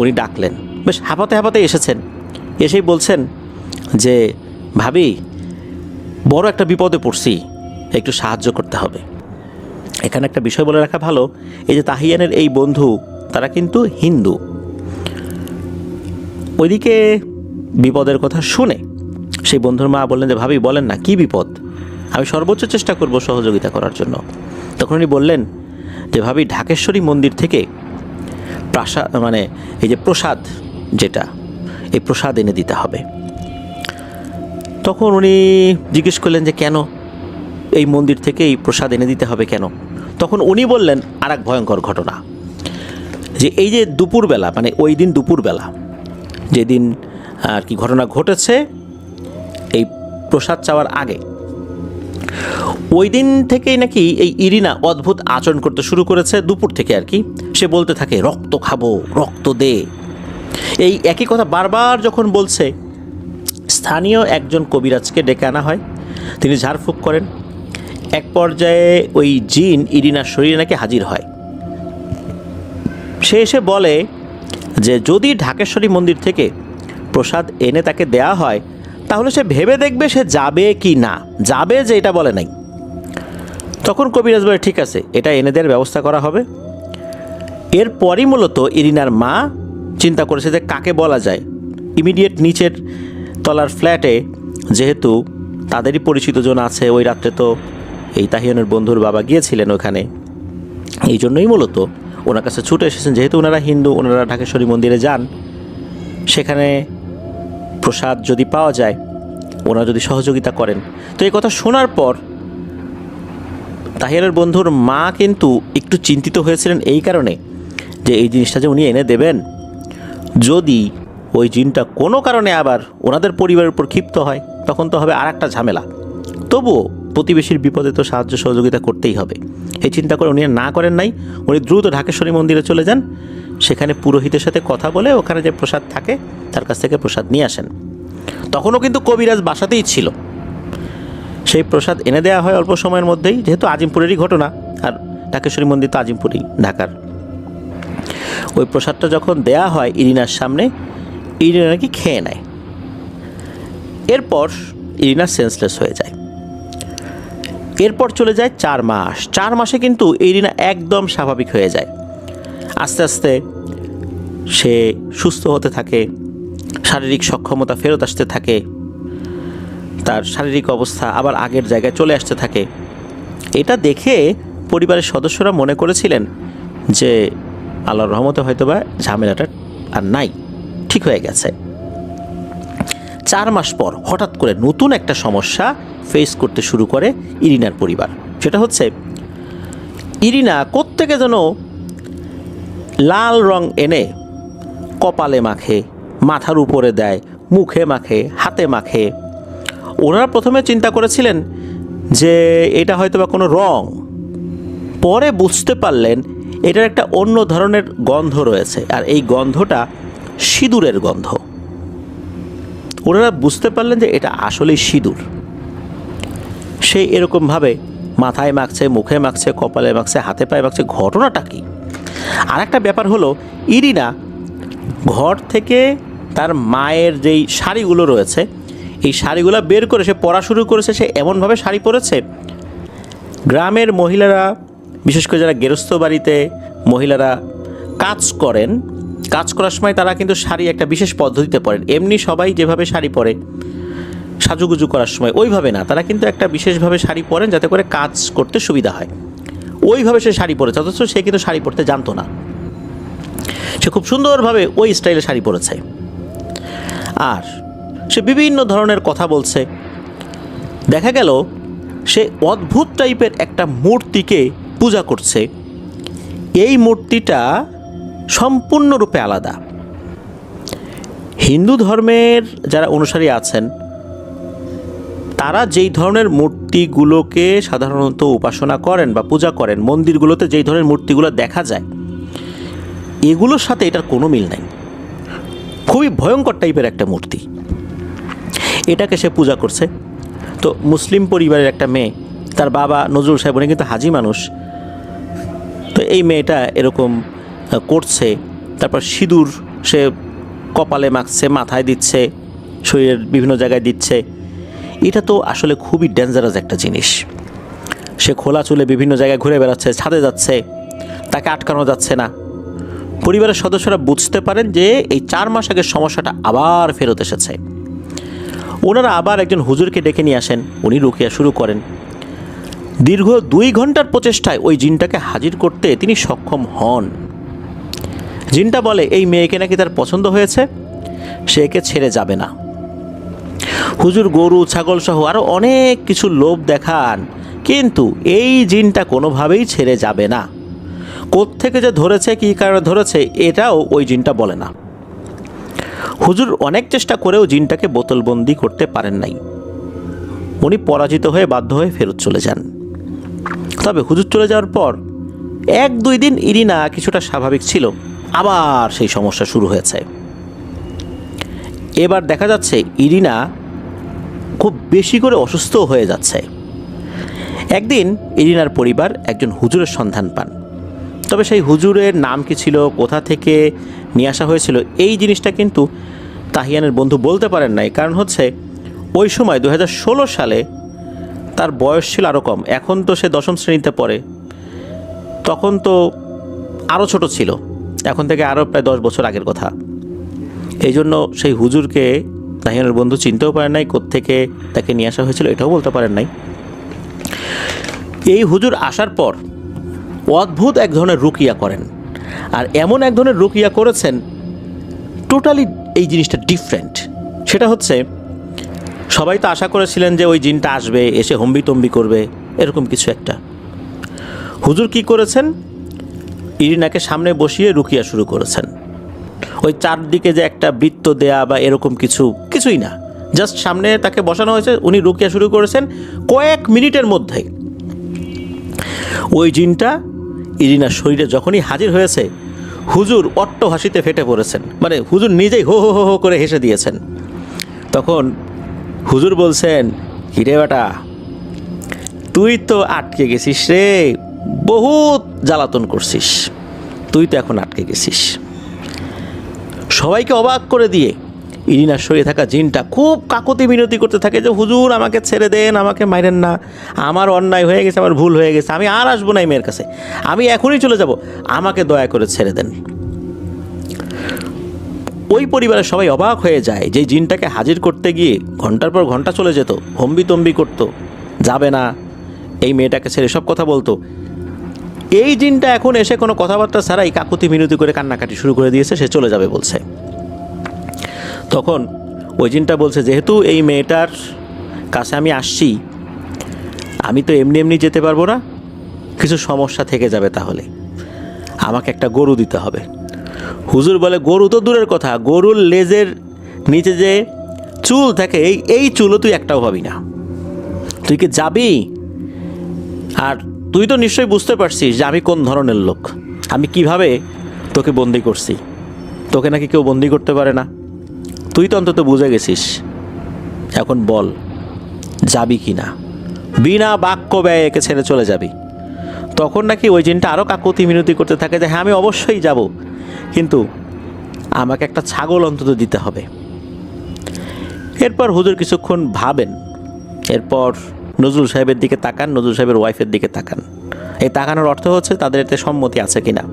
উনি ডাকলেন, বেশ হাঁপাতে হাঁপাতে এসেছেন। এসেই বলছেন যে ভাবি, বড় একটা বিপদে পড়ছি, একটু সাহায্য করতে হবে। এখানে একটা বিষয় বলে রাখা ভালো, এই যে তাহিয়ানের এই বন্ধু তারা কিন্তু হিন্দু। ওইদিকে বিপদের কথা শুনে সেই বন্ধুর মা বললেন যে ভাবি বলেন না, কি বিপদ, আমি সর্বোচ্চ চেষ্টা করব সহযোগিতা করার জন্য। তখন উনি বললেন যে ভাবি, ঢাকেশ্বরী মন্দির থেকে এই যে প্রসাদ, যেটা এই প্রসাদ এনে দিতে হবে। তখন উনি জিজ্ঞেস করলেন যে কেন এই মন্দির থেকে এই প্রসাদ এনে দিতে হবে কেন? তখন উনি বললেন আর এক ভয়ঙ্কর ঘটনা, যে এই যে দুপুরবেলা, মানে ওই দিন দুপুরবেলা যেদিন আর কি ঘটনা ঘটেছে, এই প্রসাদ চাওয়ার আগে, ওই দিন থেকেই নাকি এই ইরিনা অদ্ভুত আচরণ করতে শুরু করেছে, দুপুর থেকে আর কি। সে বলতে থাকে রক্ত খাবো, রক্ত দে, এই একই কথা বারবার যখন বলছে, স্থানীয় একজন কবিরাজকে ডেকে আনা হয়। তিনি ঝাড়ফুঁক করেন। এক পর্যায়ে ওই জিন ইরিনার শরীরে নাকি হাজির হয়। সে এসে বলে যে যদি ঢাকেশ্বরী মন্দির থেকে প্রসাদ এনে তাকে দেয়া হয় তাহলে সে ভেবে দেখবে সে যাবে কি না, যাবে যে এটা বলে নাই। তখন কবিরাজ বলে ঠিক আছে, এটা এনে দেওয়ার ব্যবস্থা করা হবে। এরপরই মূলত ইরিনার মা চিন্তা করেছে যে কাকে বলা যায়। ইমিডিয়েট নিচের তলার ফ্ল্যাটে যেহেতু তাদেরই পরিচিত জন আছে, ওই রাত্রে তো এই তাহিয়ানের বন্ধুর বাবা গিয়েছিলেন ওখানে, এই জন্যই মূলত ওনার কাছে ছুটে এসেছেন। যেহেতু ওনারা হিন্দু, ওনারা ঢাকেশ্বরী মন্দিরে যান, সেখানে প্রসাদ যদি পাওয়া যায়, ওনারা যদি সহযোগিতা করেন। তো এই কথা শোনার পর তাহিয়ানের বন্ধুর মা কিন্তু একটু চিন্তিত হয়েছিলেন এই কারণে যে এই জিনিসটা যে উনি এনে দেবেন, যদি ওই জিনটা কোনো কারণে আবার ওনাদের পরিবারের উপর ক্ষিপ্ত হয়, তখন তো হবে আর একটা ঝামেলা। তবুও প্রতিবেশীর বিপদে তো সাহায্য সহযোগিতা করতেই হবে, এই চিন্তা করে উনি না করেন নাই। উনি দ্রুত ঢাকেশ্বরী মন্দিরে চলে যান, সেখানে পুরোহিতের সাথে কথা বলে ওখানে যে প্রসাদ থাকে তার কাছ থেকে প্রসাদ নিয়ে আসেন। তখনও কিন্তু কবিরাজ বাসাতেই ছিল। সেই প্রসাদ এনে দেওয়া হয় অল্প সময়ের মধ্যেই, যেহেতু আজিমপুরেরই ঘটনা, আর ঢাকেশ্বরী মন্দির তো আজিমপুরেই, ঢাকার। ওই প্রসাদটা যখন দেয়া হয় ইরিনার সামনে, ইরিনা নাকি খেয়ে নেয়। এরপর ইরিনা সেন্সলেস হয়ে যায়। এরপর চলে যায় 4 মাস। 4 মাসে কিন্তু ইরিনা একদম স্বাভাবিক হয়ে যায়। আস্তে আস্তে সে সুস্থ হতে থাকে, শারীরিক সক্ষমতা ফেরত আসতে থাকে, তার শারীরিক অবস্থা আবার আগের জায়গায় চলে আসতে থাকে। এটা দেখে পরিবারের সদস্যরা মনে করেছিলেন যে আল্লাহর রহমতে হয়তোবা ঝামেলাটা আর নাই, ঠিক হয়ে গেছে। 4 মাস পর হঠাৎ করে নতুন একটা সমস্যা ফেস করতে শুরু করে ইরিনার পরিবার। সেটা হচ্ছে ইরিনা কোত্থেকে যেন লাল রং এনে কপালে মাখে, মাথার উপরে দেয়, মুখে মাখে, হাতে মাখে। ওনারা প্রথমে চিন্তা করেছিলেন যে এটা হয়তো বা কোনো রং, পরে বুঝতে পারলেন এটার একটা অন্য ধরনের গন্ধ রয়েছে, আর এই গন্ধটা সিঁদুরের গন্ধ। ওনারা বুঝতে পারলেন যে এটা আসলেই সিঁদুর। সে এরকমভাবে মাথায় মাখছে, মুখে মাখছে, কপালে মাখছে, হাতে পায়ে মাখছে। ঘটনাটা কি? আর একটা ব্যাপার হলো, ইরিনা ঘর থেকে তার মায়ের যেই শাড়িগুলো রয়েছে, এই শাড়িগুলো বের করে সে পরা শুরু করেছে। সে এমনভাবে শাড়ি পরেছে, গ্রামের মহিলারা, বিশেষ করে যারা গেরস্থ বাড়িতে মহিলারা কাজ করেন, কাজ করার সময় তারা কিন্তু শাড়ি একটা বিশেষ পদ্ধতিতে পরেন। এমনি সবাই যেভাবে শাড়ি পরে সাজুগুজু করার সময়, ওইভাবে না, তারা কিন্তু একটা বিশেষভাবে শাড়ি পরেন যাতে করে কাজ করতে সুবিধা হয়। ওইভাবে সে শাড়ি পরেছে, অথচ সে কিন্তু শাড়ি পরতে জানতো না। সে খুব সুন্দরভাবে ওই স্টাইলে শাড়ি পরেছে, আর সে বিভিন্ন ধরনের কথা বলছে। দেখা গেল সে অদ্ভুত টাইপের একটা মূর্তিকে পূজা করছে। এই মূর্তিটা সম্পূর্ণরূপে আলাদা। হিন্দু ধর্মের যারা অনুসারী আছেন, তারা যেই ধরনের মূর্তিগুলোকে সাধারণত উপাসনা করেন বা পূজা করেন, মন্দিরগুলোতে যেই ধরনের মূর্তিগুলো দেখা যায়, এগুলোর সাথে এটার কোনো মিল নাই। খুবই ভয়ঙ্কর টাইপের একটা মূর্তি, এটাকে সে পূজা করছে। তো মুসলিম পরিবারের একটা মেয়ে, তার বাবা নজরুল সাহেব, উনি কিন্তু হাজি মানুষ। তো এই মেয়েটা এরকম করছে, তারপর সিঁদুর সে কপালে মাখছে, মাথায় দিচ্ছে, শরীরের বিভিন্ন জায়গায় দিচ্ছে। এটা তো আসলে খুবই ডেঞ্জারাস একটা জিনিস। সে খোলা চুলে বিভিন্ন জায়গায় ঘুরে বেড়াচ্ছে, ছাদে যাচ্ছে, তাকে আটকানো যাচ্ছে না। পরিবারের সদস্যরা বুঝতে পারেন যে এই 4 মাস আগের সমস্যাটা আবার ফেরত এসেছে। ওনারা আবার একজন হুজুরকে ডেকে নিয়ে আসেন, উনি রুকিয়া শুরু করেন। দীর্ঘ 2 ঘন্টার প্রচেষ্টায় ওই জিনটাকে হাজির করতে তিনি সক্ষম হন। জিনটা বলে এই মেয়েকে নাকি তার পছন্দ হয়েছে, সে একে ছেড়ে যাবে না। হুজুর গরু, ছাগল সহ আরও অনেক কিছু লোভ দেখান, কিন্তু এই জিনটা কোনোভাবেই ছেড়ে যাবে না। কোত্থেকে যে ধরেছে, কী কারণে ধরেছে, এটাও ওই জিনটা বলে না। হুজুর অনেক চেষ্টা করেও জিনটাকে বোতলবন্দি করতে পারেন নাই। উনি পরাজিত হয়ে বাধ্য হয়ে ফেরত চলে যান। তবে হুজুর চলে যাওয়ার পর 1-2 দিন ইরিনা কিছুটা স্বাভাবিক ছিল, আবার সেই সমস্যা শুরু হয়েছে। এবার দেখা যাচ্ছে ইরিনা খুব বেশি করে অসুস্থ হয়ে যাচ্ছে। একদিন ইরিনার পরিবার একজন হুজুরের সন্ধান পান। তবে সেই হুজুরের নাম কি ছিল, কোথা থেকে নিয়ে আসা হয়েছিল, এই জিনিসটা কিন্তু তাহিয়ানের বন্ধু বলতে পারেন নাই। কারণ হচ্ছে ওই সময় 2016 সালে তার বয়স ছিল আরও কম। এখন তো সে 10ম শ্রেণীতে পড়ে, তখন তো আরও ছোট ছিল, এখন থেকে আরও প্রায় 10 বছর আগের কথা। এই জন্য সেই হুজুরকে তাহিয়ানের বন্ধু চিনতেও পারেন নাই, কোত্থেকে তাকে নিয়ে আসা হয়েছিল এটাও বলতে পারেন নাই। এই হুজুর আসার পর অদ্ভুত এক ধরনের রুকিয়া করেন, আর এমন এক ধরনের রুকিয়া করেছেন টোটালি এই জিনিসটা ডিফারেন্ট। সেটা হচ্ছে, সবাই তো আশা করেছিলেন যে ওই জিনটা আসবে, এসে হম্বি তম্বি করবে, এরকম কিছু একটা। হুজুর কি করেছেন, ইরিনাকে সামনে বসিয়ে রুকিয়া শুরু করেছেন। ওই চারদিকে যে একটা বৃত্ত দেয়া বা এরকম কিছুই না, জাস্ট সামনে তাকে বসানো হয়েছে, উনি রুকিয়া শুরু করেছেন। কয়েক মিনিটের মধ্যে ওই জিনটা ইরিনার শরীরে যখনই হাজির হয়েছে, হুজুর অট্ট হাসিতে ফেটে পড়েছেন, মানে হুজুর নিজেই হো হো হো করে হেসে দিয়েছেন। তখন হুজুর বলছেন, হিরে বেটা, তুই তো আটকে গেছিস রে, বহুত জ্বালাতন করছিস, তুই তো এখন আটকে গেছিস। সবাইকে অবাক করে দিয়ে ইরিনার শরীরে থাকা জিনটা খুব কাকুতি মিনতি করতে থাকে যে হুজুর আমাকে ছেড়ে দেন, আমাকে মাইরেন না, আমার অন্যায় হয়ে গেছে, আমার ভুল হয়ে গেছে, আমি আর আসবো না এই মেয়ের কাছে, আমি এখনই চলে যাব, আমাকে দয়া করে ছেড়ে দেন। ওই পরিবারের সবাই অবাক হয়ে যায় যে জিনটাকে হাজির করতে গিয়ে ঘন্টার পর ঘন্টা চলে যেত, হম্বি তম্বি করতো, যাবে না, এই মেয়েটাকে ছেড়ে সব কথা বলতো। এই জিনটা এখন এসে কোনো কথাবার্তা ছাড়াই কাকুতি মিনতি করে কান্নাকাটি শুরু করে দিয়েছে, সে চলে যাবে বলছে। তখন ওই জিনটা বলছে, যেহেতু এই মেয়েটার কাছে আমি আসছি, আমি তো এমনি এমনি যেতে পারবো না, কিছু সমস্যা থেকে যাবে, তাহলে আমাকে একটা গরু দিতে হবে। হুজুর বলে, গরু তো দূরের কথা, গরুর লেজের নিচে যে চুল থাকে, এই চুলও তুই একটাও পাবি না, তুই কি যাবি? আর তুই তো নিশ্চয়ই বুঝতে পারছিস যে আমি কোন ধরনের লোক, আমি কিভাবে তোকে বন্দি করছি, তোকে নাকি কেউ বন্দি করতে পারে না, তুই তো অন্তত বুঝে গেছিস। এখন বল, যাবি কি না, বিনা বাক্য ব্যয়ে একে ছেড়ে চলে যাবি? তখন নাকি ওই জিনটা আরও কাকুতি মিনতি করতে থাকে যে হ্যাঁ আমি অবশ্যই যাব, কিন্তু আমাকে একটা ছাগল অন্তত দিতে হবে। এরপর হুজুর কিছুক্ষণ ভাবেন, এরপর নজরুল সাহেবের দিকে তাকান, নজরুল সাহেবের ওয়াইফের দিকে তাকান। এই তাকানোর অর্থ হচ্ছে তাদের এতে সম্মতি আছে কিনা।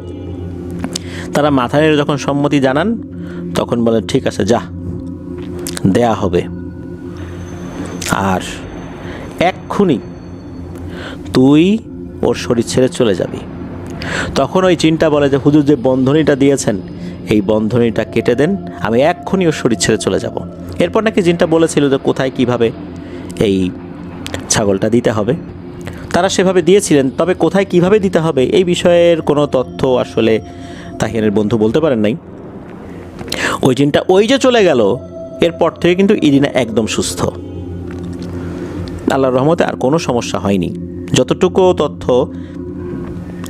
তারা মাথা নেড়ে যখন সম্মতি জানান, তখন বলে ঠিক আছে, যা, দেয়া হবে, আর এক্ষুনি তুই ওর শরীর ছেড়ে চলে যাবি। তখন ওই জিনটা বলে যে হুজুর যে বন্ধনীটা দিয়েছেন, এই বন্ধনীটা কেটে দেন, আমি এক্ষুনি ওর শরীর ছেড়ে চলে যাব। এরপর নাকি জিনটা বলেছিল যে কোথায় কিভাবে এই ছাগলটা দিতে হবে, তারা সেভাবে দিয়েছিলেন। তবে কোথায় কিভাবে দিতে হবে এই বিষয়ের কোনো তথ্য আসলে তাহিয়ানের বন্ধু বলতে পারেন নাই। ওই জিনটা ওই যে চলে গেল, এরপর থেকে কিন্তু ইরিনা একদম সুস্থ, আল্লাহর রহমতে আর কোনো সমস্যা হয়নি। যতটুকু তথ্য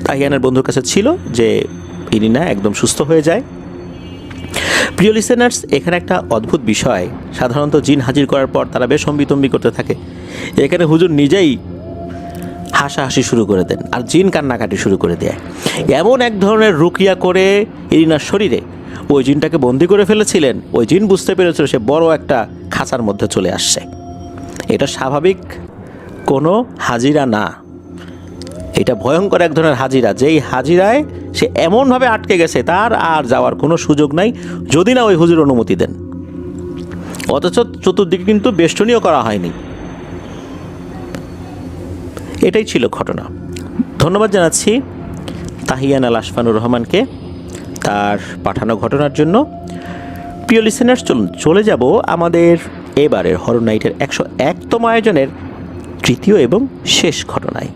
তাহিয়ানের বন্ধুর কাছে ছিল যে ইরিনা একদম সুস্থ হয়ে যায়। প্রিয় লিসেনার্স, এখানে একটা অদ্ভুত বিষয়, সাধারণত জিন হাজির করার পর তারা বেশ হম্বিতম্বি করতে থাকে, এখানে হুজুর নিজেই হাসাহাসি শুরু করে দেন আর জিন কান্নাকাটি শুরু করে দেয়। এমন এক ধরনের রুকিয়া করে ইরিনার শরীরে ওই জিনটাকে বন্দি করে ফেলেছিলেন, ওই জিন বুঝতে পেরেছিল সে বড় একটা খাঁচার মধ্যে চলে আসছে। এটা স্বাভাবিক কোনো হাজিরা না, এটা ভয়ঙ্কর এক ধরনের হাজিরা, যেই হাজিরায় সে এমনভাবে আটকে গেছে তার আর যাওয়ার কোনো সুযোগ নাই, যদি না ওই হুজুর অনুমতি দেন। অথচ চতুর্দিকে কিন্তু বেষ্টনীয় করা হয়নি। এটাই ছিল ঘটনা। ধন্যবাদ জানাচ্ছি তাহিয়ান আল আশফানুর রহমানকে তার পাঠানো ঘটনার জন্য। প্রিয় লিসেনার্স, চলুন চলে যাব আমাদের এবারের হরর নাইটের 101তম আয়োজনের তৃতীয় এবং শেষ ঘটনায়।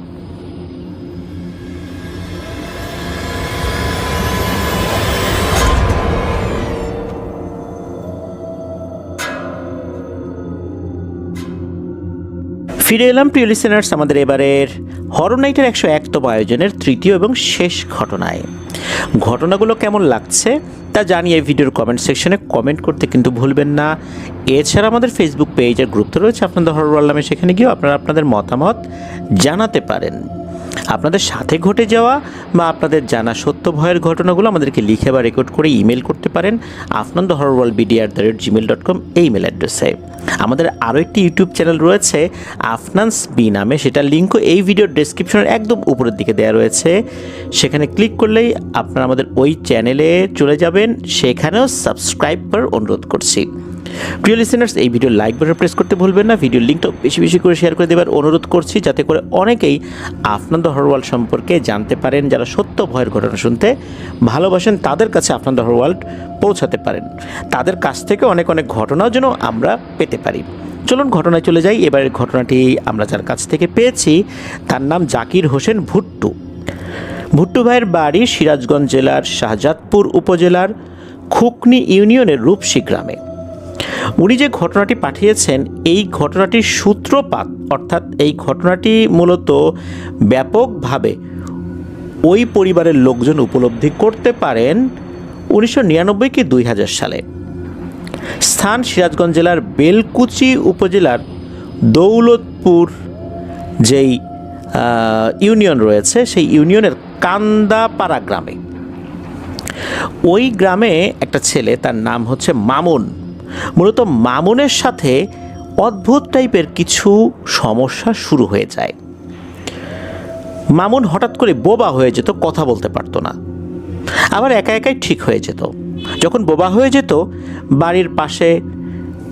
ফিরে এলাম প্রিয় লিসেনার্স আমাদের এবারের হরর নাইটের 101তম আয়োজনের তৃতীয় এবং শেষ ঘটনায়। ঘটনাগুলো কেমন লাগছে তা জানিয়ে ভিডিওর কমেন্ট সেকশনে কমেন্ট করতে কিন্তু ভুলবেন না। এছাড়া আমাদের ফেসবুক পেজের গ্রুপ তো রয়েছে আপনাদের হরর ওয়ার্ল্ড নামে, সেখানে গিয়েও আপনারা আপনাদের মতামত জানাতে পারেন। আপনাদের সাথে ঘটে যাওয়া বা আপনাদের জানা সত্য ভয়ের ঘটনাগুলো আমাদেরকে লিখে বা রেকর্ড করে ইমেল করতে পারেন afnandhorrorworldbd@gmail.com এই ইমেল অ্যাড্রেসে। আমাদের আরও একটি ইউটিউব চ্যানেল রয়েছে আফনান্স বি নামে, সেটার লিঙ্কও এই ভিডিওর ডেসক্রিপশনের একদম উপরের দিকে দেওয়া রয়েছে। সেখানে ক্লিক করলেই আপনারা আমাদের ওই চ্যানেলে চলে যাবেন, সেখানেও সাবস্ক্রাইব করার অনুরোধ করছি। প্রিয় লিসেনার্স, এই ভিডিও লাইক বাটন প্রেস করতে ভুলবেন না। ভিডিওর লিঙ্কটা বেশি বেশি করে শেয়ার করে দেওয়ার অনুরোধ করছি, যাতে করে অনেকেই আফনান দ্য হরর ওয়ার্ল্ড সম্পর্কে জানতে পারেন। যারা সত্য ভয়ের ঘটনা শুনতে ভালোবাসেন তাদের কাছে আফনান দ্য হরর ওয়ার্ল্ড পৌঁছাতে পারেন, তাদের কাছ থেকে অনেক অনেক ঘটনাও যেন আমরা পেতে পারি। চলুন ঘটনায় চলে যাই। এবারের ঘটনাটি আমরা যার কাছ থেকে পেয়েছি তার নাম জাকির হোসেন ভুট্টু। ভুট্টু ভাইয়ের বাড়ি সিরাজগঞ্জ জেলার শাহজাদপুর উপজেলার খুকনি ইউনিয়নের রূপসী গ্রামে। উনি যে ঘটনাটি পাঠিয়েছেন এই ঘটনাটির সূত্রপাত, অর্থাৎ এই ঘটনাটি মূলত ব্যাপকভাবে ওই পরিবারের লোকজন উপলব্ধি করতে পারেন 1999 কি 2000 সালে। স্থান সিরাজগঞ্জ জেলার বেলকুচি উপজেলার দৌলতপুর যেই ইউনিয়ন রয়েছে সেই ইউনিয়নের কান্দাপাড়া গ্রামে। ওই গ্রামে একটা ছেলে, তার নাম হচ্ছে মামুন। মূলত মামুনের সাথে অদ্ভুত টাইপের কিছু সমস্যা শুরু হয়ে যায়। মামুন হঠাৎ করে বোবা হয়ে যেত, কথা বলতে পারতো না, আবার একা একাই ঠিক হয়ে যেত। যখন বোবা হয়ে যেত বাড়ির পাশে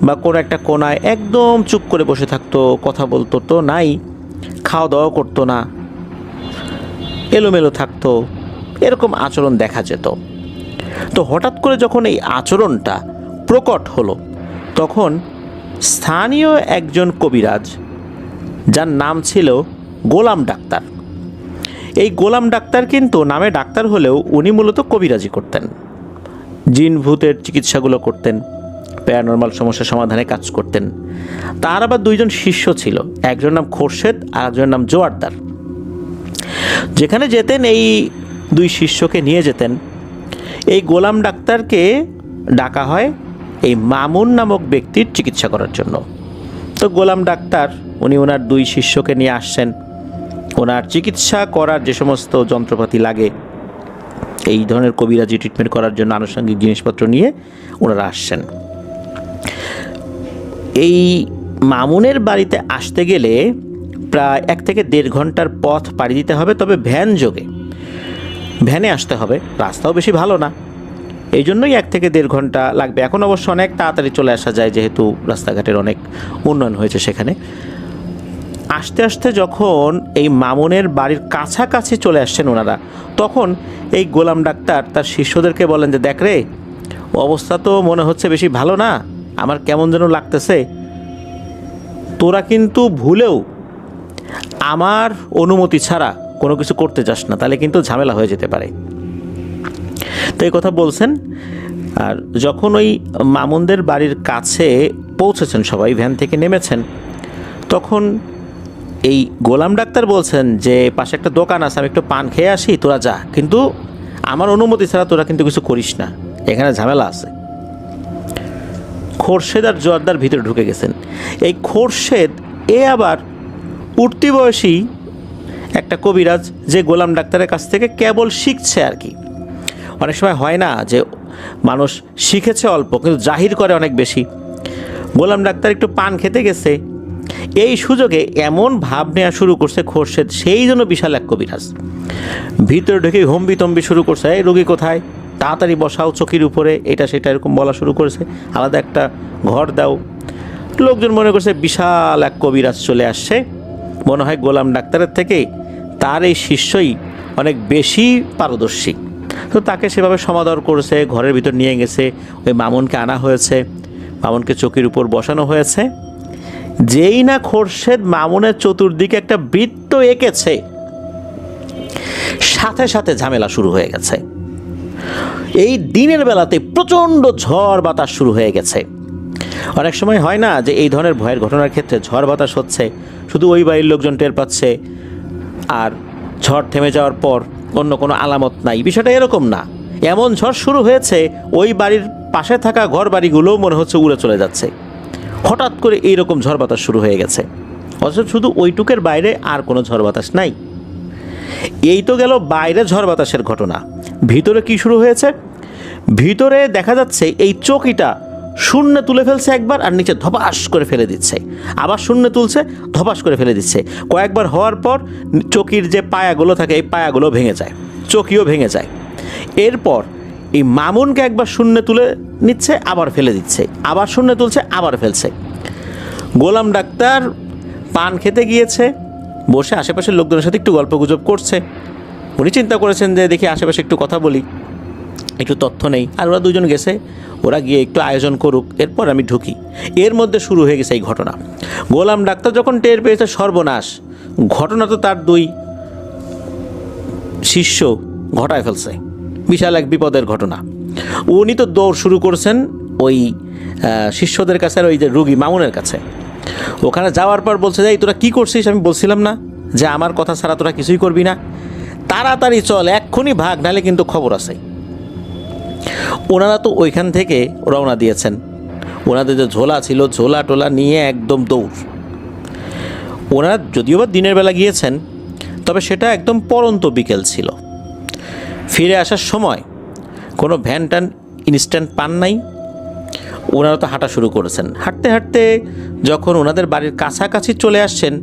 বা কোনো একটা কোনায় একদম চুপ করে বসে থাকতো, কথা বলতো তো নাই, খাওয়া দাওয়া করতো না, এলোমেলো থাকতো, এরকম আচরণ দেখা যেত। তো হঠাৎ করে যখন এই আচরণটা প্রকট হলো তখন স্থানীয় একজন কবিরাজ, যার নাম ছিল গোলাম ডাক্তার। এই গোলাম ডাক্তার কিন্তু নামে ডাক্তার হলেও উনি মূলত কবিরাজি করতেন, জিন ভূতের চিকিৎসাগুলো করতেন, প্যারানরমাল সমস্যা সমাধানে কাজ করতেন। তার আবার দুইজন শিষ্য ছিল, একজন নাম খোরশেদ আর একজনের নাম জোয়ারদার। যেখানে যেতেন এই দুই শিষ্যকে নিয়ে যেতেন। এই গোলাম ডাক্তারকে ডাকা হয় এই মামুন নামক ব্যক্তির চিকিৎসা করার জন্য। তো গোলাম ডাক্তার উনি ওনার দুই শিষ্যকে নিয়ে আসছেন, ওনার চিকিৎসা করার যে সমস্ত যন্ত্রপাতি লাগে এই ধরনের কবিরাজি ট্রিটমেন্ট করার জন্য আনুষঙ্গিক জিনিসপত্র নিয়ে ওনারা আসছেন। এই মামুনের বাড়িতে আসতে গেলে প্রায় 1 থেকে 1.5 ঘন্টার পথ পাড়ি দিতে হবে, তবে ভ্যান যোগে, ভ্যানে আসতে হবে। রাস্তাও বেশি ভালো না, এই জন্যই 1 থেকে 1.5 ঘন্টা লাগবে। এখন অবশ্য অনেক তাড়াতাড়ি চলে আসা যায়, যেহেতু রাস্তাঘাটের অনেক উন্নয়ন হয়েছে সেখানে। আস্তে আস্তে যখন এই মামুনের বাড়ির কাছাকাছি চলে আসছেন ওনারা, তখন এই গোলাম ডাক্তার তার শিষ্যদেরকে বলেন যে, দেখ রে, অবস্থা তো মনে হচ্ছে বেশি ভালো না, আমার কেমন যেন লাগতেছে, তোরা কিন্তু ভুলেও আমার অনুমতি ছাড়া কোনো কিছু করতে চাস না, তাহলে কিন্তু ঝামেলা হয়ে যেতে পারে। তো এই কথা বলছেন। আর যখন ওই মামুনদের বাড়ির কাছে পৌঁছেছেন, সবাই ভ্যান থেকে নেমেছেন, তখন এই গোলাম ডাক্তার বলছেন যে, পাশে একটা দোকান আছে, আমি একটু পান খেয়ে আসি, তোরা যা, কিন্তু আমার অনুমতি ছাড়া তোরা কিন্তু কিছু করিস না, এখানে ঝামেলা আছে। খোরশেদ আর জোয়ারদার ভিতরে ঢুকে গেছেন। এই খোরশেদ আবার উঠতি বয়সী একটা কবিরাজ, যে গোলাম ডাক্তারের কাছ থেকে কেবল শিখছে আর কি। অনেক সময় হয় না যে মানুষ শিখেছে অল্প কিন্তু জাহির করে অনেক বেশি। গোলাম ডাক্তার একটু পান খেতে গেছে, এই সুযোগে এমন ভাব নেওয়া শুরু করছে খোরশেদ, সেই জন্য বিশাল এক কবিরাজ ভিতরে ঢুকে হম্বি তম্বি শুরু করছে, এই রোগী কোথায়, তাড়াতাড়ি বসাও চকির উপরে, এটা সেটা এরকম বলা শুরু করেছে, আলাদা একটা ঘর দাও। লোকজন মনে করছে বিশাল এক কবিরাজ চলে আসছে, মনে হয় গোলাম ডাক্তারের থেকে তার এই শিষ্যই অনেক বেশি পারদর্শী। তো তাকে সেভাবে সমাদর করেছে, ঘরের ভিতর নিয়ে গেছে, ওই মামুনকে আনা হয়েছে, মামুনকে চকির উপর বসানো হয়েছে। যেই না খোরশেদ মামুনের চতুর্দিকে একটা বৃত্ত এঁকেছে, সাথে সাথে ঝামেলা শুরু হয়ে গেছে। এই দিনের বেলাতে প্রচণ্ড ঝড় বাতাস শুরু হয়ে গেছে। অনেক সময় হয় না যে এই ধরনের ভয়ের ঘটনার ক্ষেত্রে ঝড় বাতাস হচ্ছে, শুধু ওই বাড়ির লোকজন টের পাচ্ছে, আর ঝড় থেমে যাওয়ার পর অন্য কোনো আলামত নাই। বিষয়টা এরকম না, এমন ঝড় শুরু হয়েছে ওই বাড়ির পাশে থাকা ঘর বাড়িগুলোও মনে হচ্ছে উড়ে চলে যাচ্ছে। হঠাৎ করে এইরকম ঝড় বাতাস শুরু হয়ে গেছে, অথচ শুধু ওইটুকের বাইরে আর কোনো ঝড় বাতাস নাই। এই তো গেল বাইরে ঝড় বাতাসের ঘটনা। ভিতরে কি শুরু হয়েছে? ভিতরে দেখা যাচ্ছে এই চকিটা শূন্যে তুলে ফেলছে একবার, আর নিচে ধপাস করে ফেলে দিচ্ছে, আবার শূন্যে তুলছে, ধপাস করে ফেলে দিচ্ছে। কয়েকবার হওয়ার পর চকির যে পায়াগুলো থাকে এই পায়াগুলো ভেঙে যায়, চকিও ভেঙে যায়। এরপর এই মামুনকে একবার শূন্যে তুলে নিচ্ছে, আবার ফেলে দিচ্ছে, আবার শূন্যে তুলছে, আবার ফেলছে। গোলাম ডাক্তার পান খেতে গিয়েছে, বসে আশেপাশের লোকজনের সাথে একটু গল্পগুজব করছে। উনি চিন্তা করেছেন যে দেখি আশেপাশে একটু কথা বলি, একটু তথ্য নেই। আর ওরা দুজন গেছে, ওরা গিয়ে একটু আয়োজন করুক, এরপর আমি ঢুকি। এর মধ্যে শুরু হয়ে গেছে এই ঘটনা। গোলাম ডাক্তার যখন টের পেয়েছে সর্বনাশ, ঘটনা তো তার দুই শিষ্য ঘটায় ফেলছে, বিশাল এক বিপদের ঘটনা। উনি তো দৌড় শুরু করছেন ওই শিষ্যদের কাছে, আর ওই যে রুগী মামুনের কাছে। ওখানে যাওয়ার পর বলছে যে এই তোরা কী করছিস? আমি বলছিলাম না যে আমার কথা ছাড়া তোরা কিছুই করবি না, তাড়াতাড়ি চল, এক্ষুনি ভাগ, নাহলে কিন্তু খবর আছে। ওনারা তো ওইখান থেকে রওনা দিয়েছেন, ওনাদের যে ঝোলা ছিল, ঝোলা টোলা নিয়ে একদম দৌড়। ওনারা যদিও বা দিনের বেলা গিয়েছেন, তবে সেটা একদম পরন্ত বিকেল ছিল। ফিরে আসার সময় কোনো ভ্যান ট্যান ইনস্ট্যান্ট পান নাই। ওনারা তো হাঁটা শুরু করেছেন। হাঁটতে হাঁটতে যখন ওনাদের বাড়ির কাছাকাছি চলে আসছেন,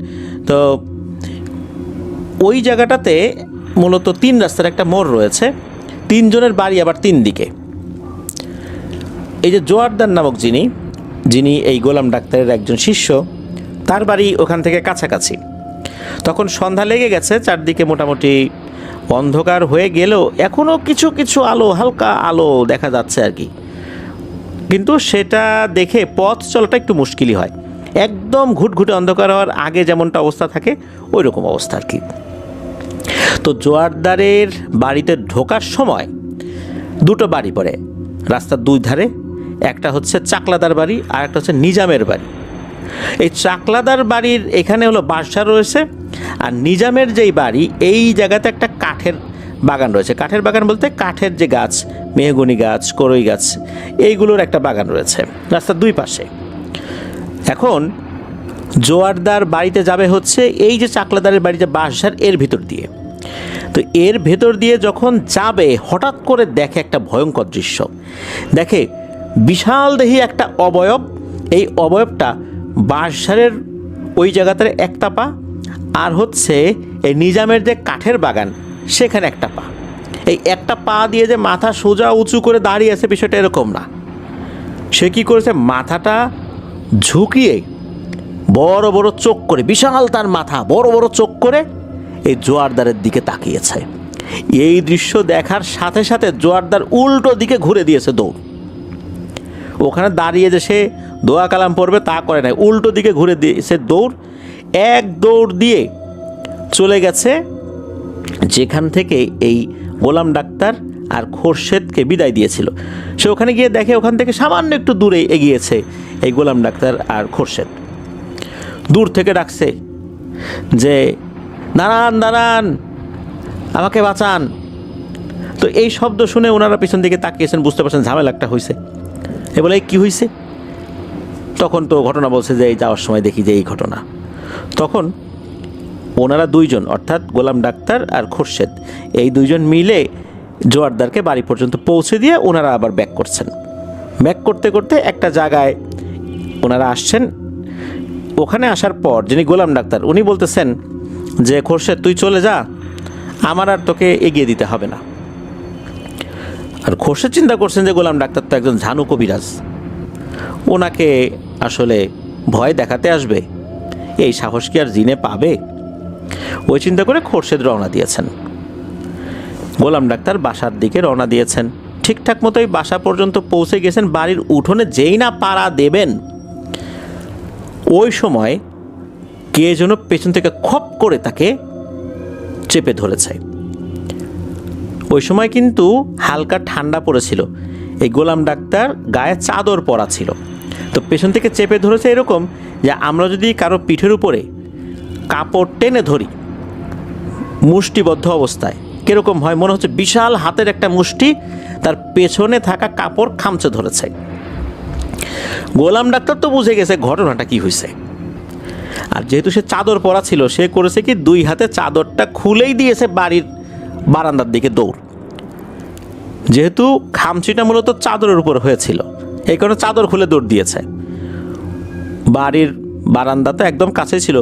তো ওই জায়গাটাতে মূলত 3 রাস্তার একটা মোড় রয়েছে, 3 জনের বাড়ি আবার 3 দিকে। এই যে জোয়ারদার নামক যিনি এই গোলাম ডাক্তারের একজন শিষ্য, তার বাড়ি ওখান থেকে কাছাকাছি। তখন সন্ধ্যা লেগে গেছে, চারদিকে মোটামুটি অন্ধকার হয়ে গেলেও এখনও কিছু কিছু আলো, হালকা আলো দেখা যাচ্ছে আর কি। কিন্তু সেটা দেখে পথ চলাটা একটু মুশকিলই হয়। একদম ঘুটঘুটে অন্ধকার হওয়ার আগে যেমনটা অবস্থা থাকে ওই রকম অবস্থা আর কি। তো জোয়ারদারের বাড়িতে ঢোকার সময় 2টো বাড়ি পড়ে রাস্তার 2 ধারে। একটা হচ্ছে চাকলাদার বাড়ি, আর একটা হচ্ছে নিজামের বাড়ি। এই চাকলাদার বাড়ির এখানে হলো বাসা রয়েছে, আর নিজামের যেই বাড়ি এই জায়গাতে একটা কাঠের বাগান রয়েছে। কাঠের বাগান বলতে কাঠের যে গাছ, মেহগনি গাছ, করই গাছ, এইগুলোর একটা বাগান রয়েছে রাস্তার 2 পাশে। এখন জোয়ারদার বাড়িতে যাবে হচ্ছে এই যে চাকলাদারের বাড়ি যে বাসঝাড়, এর ভিতর দিয়ে। তো এর ভেতর দিয়ে যখন যাবে, হঠাৎ করে দেখে একটা ভয়ঙ্কর দৃশ্য। দেখে বিশাল দেহি একটা অবয়ব, এই অবয়বটা বাঁশঝাড়ের ওই জায়গাতে একটা পা, আর হচ্ছে এই নিজামের যে কাঠের বাগান সেখানে একটা পা। এই একটা পা দিয়ে যে মাথা সোজা উঁচু করে দাঁড়িয়ে আছে, বিষয়টা এরকম না। সে কী করেছে, মাথাটা ঝুঁকিয়ে বড় বড় চোখ করে, বিশাল তার মাথা, বড় বড় চোখ করে এই জোয়ারদারের দিকে তাকিয়েছে। এই দৃশ্য দেখার সাথে সাথে জোয়ারদার উল্টো দিকে ঘুরে দিয়েছে দৌড়। ওখানে দাঁড়িয়ে যে সে দোয়া কালাম পড়বে তা করে নাই, উল্টো দিকে ঘুরে দিয়েছে দৌড়। এক দৌড় দিয়ে চলে গেছে যেখান থেকে এই গোলাম ডাক্তার আর খোরশেদকে বিদায় দিয়েছিল। সে ওখানে গিয়ে দেখে ওখান থেকে সামান্য একটু দূরে এগিয়েছে এই গোলাম ডাক্তার আর খোরশেদ। দূর থেকে ডাকছে যে দাঁড়ান দাঁড়ান, আমাকে বাঁচান। তো এই শব্দ শুনে ওনারা পিছন দিকে তাকিয়েছেন, বুঝতে পারছেন ঝামেলা একটা হয়েছে। এ বলে কী হয়েছে? তখন তো ঘটনা বলছে যে এই যাওয়ার সময় দেখি যে এই ঘটনা। তখন ওনারা 2 জন, অর্থাৎ গোলাম ডাক্তার আর খোরশেদ, এই 2 জন মিলে জোয়ারদারকে বাড়ি পর্যন্ত পৌঁছে দিয়ে ওনারা আবার ব্যাক করছেন। ব্যাক করতে করতে একটা জায়গায় ওনারা আসছেন। ওখানে আসার পর যিনি গোলাম ডাক্তার, উনি বলতেছেন যে খোরশেদ তুই চলে যা, আমার আর তোকে এগিয়ে দিতে হবে না। আর খোরশেদ চিন্তা করছেন যে গোলাম ডাক্তার তো একজন ঝানু কবিরাজ, ওনাকে আসলে ভয় দেখাতে আসবে, এই সাহস কি আর জিনে পাবে? ওই চিন্তা করে খোরশেদ রওনা দিয়েছেন। গোলাম ডাক্তার বাসার দিকে রওনা দিয়েছেন। ঠিকঠাক মতোই বাসা পর্যন্ত পৌঁছে গেছেন। বাড়ির উঠোনে যেই না পাড়া দেবেন, ওই সময় কে যেন পেছন থেকে খপ করে তাকে চেপে ধরেছে। ওই সময় কিন্তু হালকা ঠান্ডা পড়েছিল। এই গোলাম ডাক্তার গায়ে চাদর পরা ছিল। তো পেছন থেকে চেপে ধরেছে এরকম যে আমরা যদি কারো পিঠের উপরে কাপড় টেনে ধরি মুষ্টিবদ্ধ অবস্থায়, কীরকম হয় মনে হচ্ছে বিশাল হাতের একটা মুষ্টি তার পেছনে থাকা কাপড় খামচে ধরেছে। গোলাম ডাক্তার তো বুঝে গেছে ঘটনাটা কি হয়েছে। আর যেহেতু সে চাদর পরা ছিল, সে করেছে কি 2 হাতে চাদরটা খুলেই দিয়েছে বাড়ির বারান্দার দিকে দৌড়। যেহেতু খামচিটা মূলত চাদরের উপর হয়েছিল, এই কারণে চাদর খুলে দৌড় দিয়েছে। বাড়ির বারান্দাতে একদম কাছে ছিল,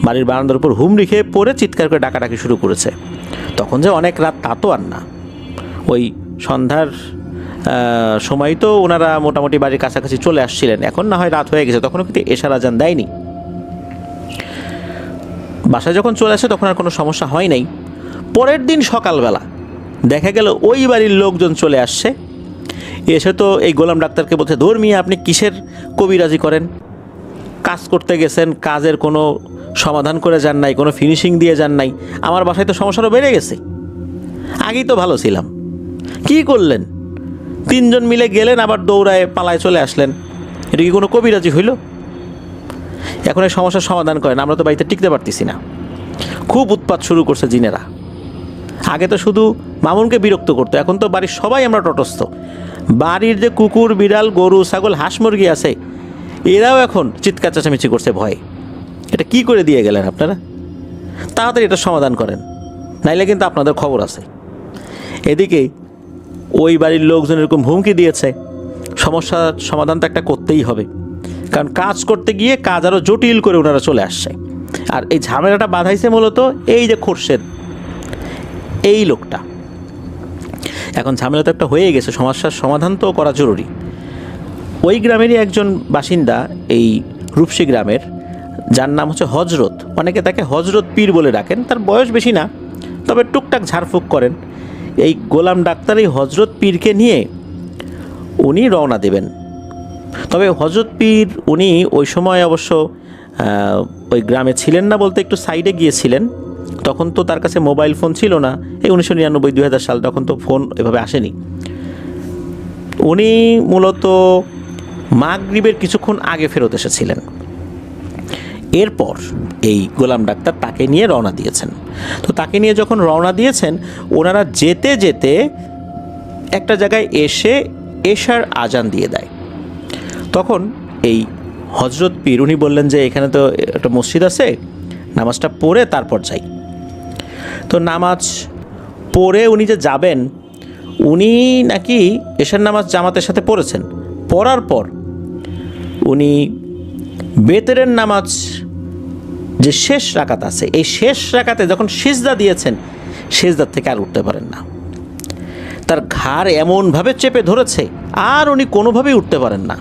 বাড়ির বারান্দার উপর হুমড়ি খেয়ে পড়ে চিৎকার করে ডাকাডাকি শুরু করেছে। তখন যে অনেক রাত তা তো আর না, ওই সন্ধ্যার সময় তো ওনারা মোটামুটি বাড়ির কাছাকাছি চলে আসছিলেন। এখন না হয় রাত হয়ে গেছে, তখনও কিন্তু এশার আজান দেয়নি। বাসায় যখন চলে আসে তখন আর কোনো সমস্যা হয় নাই। পরের দিন সকালবেলা দেখা গেল ওই বাড়ির লোকজন চলে আসছে, এসে তো এই গোলাম ডাক্তারকে বলছে, ধর্মিয়ে আপনি কিসের কবিরাজি করেন? কাজ করতে গেছেন, কাজের কোনো সমাধান করে যান নাই, কোনো ফিনিশিং দিয়ে যান নাই, আমার বাসায় তো সমস্যাটা বেড়ে গেছে, আগেই তো ভালো ছিলাম, কি করলেন? 3 জন মিলে গেলেন, আবার দৌড়ায় পালায় চলে আসলেন, এটা কি কোনো কবিরাজি হইল? এখন এই সমস্যার সমাধান করেন, আমরা তো বাড়িতে টিকতে পারতেছি না। খুব উৎপাত শুরু করছে জিনেরা। আগে তো শুধু মামুনকে বিরক্ত করতো, এখন তো বাড়ির সবাই আমরা তটস্থ। বাড়ির যে কুকুর, বিড়াল, গরু, ছাগল, হাঁস, মুরগি আছে, এরাও এখন চিৎকার চেঁচামেচি করছে ভয়ে। এটা কি করে দিয়ে গেলেন আপনারা? তাড়াতাড়ি এটা সমাধান করেন, নাইলে কিন্তু আপনাদের খবর আছে। এদিকে ওই বাড়ির লোকজন এরকম হুমকি দিয়েছে, সমস্যার সমাধান তো একটা করতেই হবে, কারণ কাজ করতে গিয়ে কাজ আরও জটিল করে ওনারা চলে আসছে। আর এই ঝামেলাটা বাঁধাইছে মূলত এই যে খোরশেদ, এই লোকটা। এখন ঝামেলা তো একটা হয়ে গেছে, সমস্যার সমাধান তো করা জরুরি। ওই গ্রামেরই একজন বাসিন্দা, এই রূপসী গ্রামের, যার নাম হচ্ছে হজরত, অনেকে তাকে হজরত পীর বলে ডাকেন। তার বয়স বেশি না, তবে টুকটাক ঝাড়ফুঁক করেন। এই গোলাম ডাক্তার এই হজরত পীরকে নিয়ে উনি রওনা দেবেন। তবে হজরত পীর উনি ওই সময় অবশ্য ওই গ্রামে ছিলেন না, বলতে একটু সাইডে গিয়েছিলেন। তখন তো তার কাছে মোবাইল ফোন ছিল না, এই 1999-2000 সাল, তখন তো ফোন এভাবে আসেনি। উনি মূলত মাগরিবের কিছুক্ষণ আগে ফেরত এসেছিলেন। এরপর এই গোলাম ডাক্তার তাকে নিয়ে রওনা দিয়েছেন। তো তাকে নিয়ে যখন রওনা দিয়েছেন, ওনারা যেতে যেতে একটা জায়গায় এসে এশার আজান দিয়ে দেয়। তখন এই হজরত পীর উনি বললেন যে এখানে তো একটা মসজিদ আছে, নামাজটা পড়ে তারপর যাই। তো নামাজ পড়ে উনি যে যাবেন, উনি নাকি এশার নামাজ জামাতের সাথে পড়েছেন। পড়ার পর উনি বেতেরের নামাজ যে শেষ রাকাত আছে, এই শেষ রাকাতে যখন সিজদা দিয়েছেন, সিজদার থেকে আর উঠতে পারেন না। তার ঘাড় এমনভাবে চেপে ধরেছে, আর উনি কোনোভাবেই উঠতে পারেন না।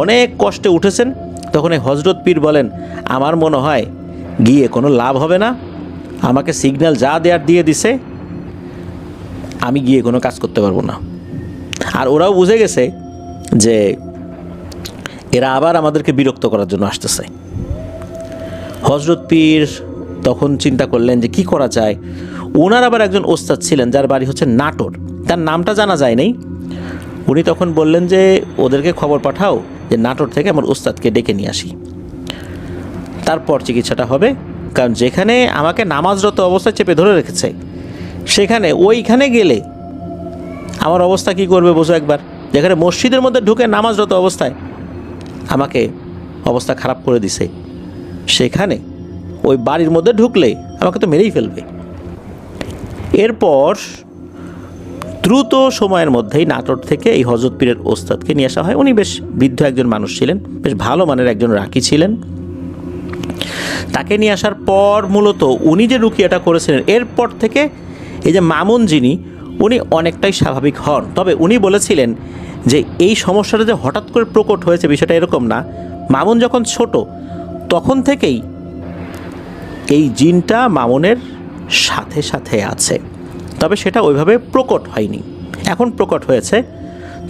অনেক কষ্টে উঠেছেন। তখন এই হজরত পীর বলেন, আমার মনে হয় গিয়ে কোনো লাভ হবে না, আমাকে সিগন্যাল যা দেওয়ার দিয়ে দিছে, আমি গিয়ে কোনো কাজ করতে পারবো না। আর ওরাও বুঝে গেছে যে এরা আবার আমাদেরকে বিরক্ত করার জন্য আসতেছে। হজরত পীর তখন চিন্তা করলেন যে কি করা যায়। ওনার আবার একজন ওস্তাদ ছিলেন, যার বাড়ি হচ্ছে নাটোর, তার নামটা জানা যায় নাই। উনি তখন বললেন যে ওদেরকে খবর পাঠাও যে নাটোর থেকে আমার ওস্তাদকে ডেকে নিয়ে আসি, তারপর চিকিৎসাটা হবে। কারণ যেখানে আমাকে নামাজরত অবস্থায় চেপে ধরে রেখেছে, সেখানে ওইখানে গেলে আমার অবস্থা কি করবে বোঝো একবার। যেখানে মসজিদের মধ্যে ঢুকে নামাজরত অবস্থায় আমাকে অবস্থা খারাপ করে দিছে, সেখানে ওই বাড়ির মধ্যে ঢুকলে আমাকে তো মেরেই ফেলবে। এরপর দ্রুত সময়ের মধ্যেই নাটোর থেকে এই হজরত পীরের ওস্তাদকে নিয়ে আসা হয়। উনি বেশ বৃদ্ধ একজন মানুষ ছিলেন, বেশ ভালো মানের একজন রাকি ছিলেন। তাকে নিয়ে আসার পর মূলত উনি যে রুকিয়াটা করেছিলেন, এরপর থেকে এই যে মামুন যিনি, উনি অনেকটাই স্বাভাবিক হন। তবে উনি বলেছিলেন যে এই সমস্যাটা যে হঠাৎ করে প্রকট হয়েছে, বিষয়টা এরকম না। মামুন যখন ছোট তখন থেকেই এই জিনটা মামুনের সাথে সাথে আছে, তবে সেটা ওইভাবে প্রকট হয়নি, এখন প্রকট হয়েছে।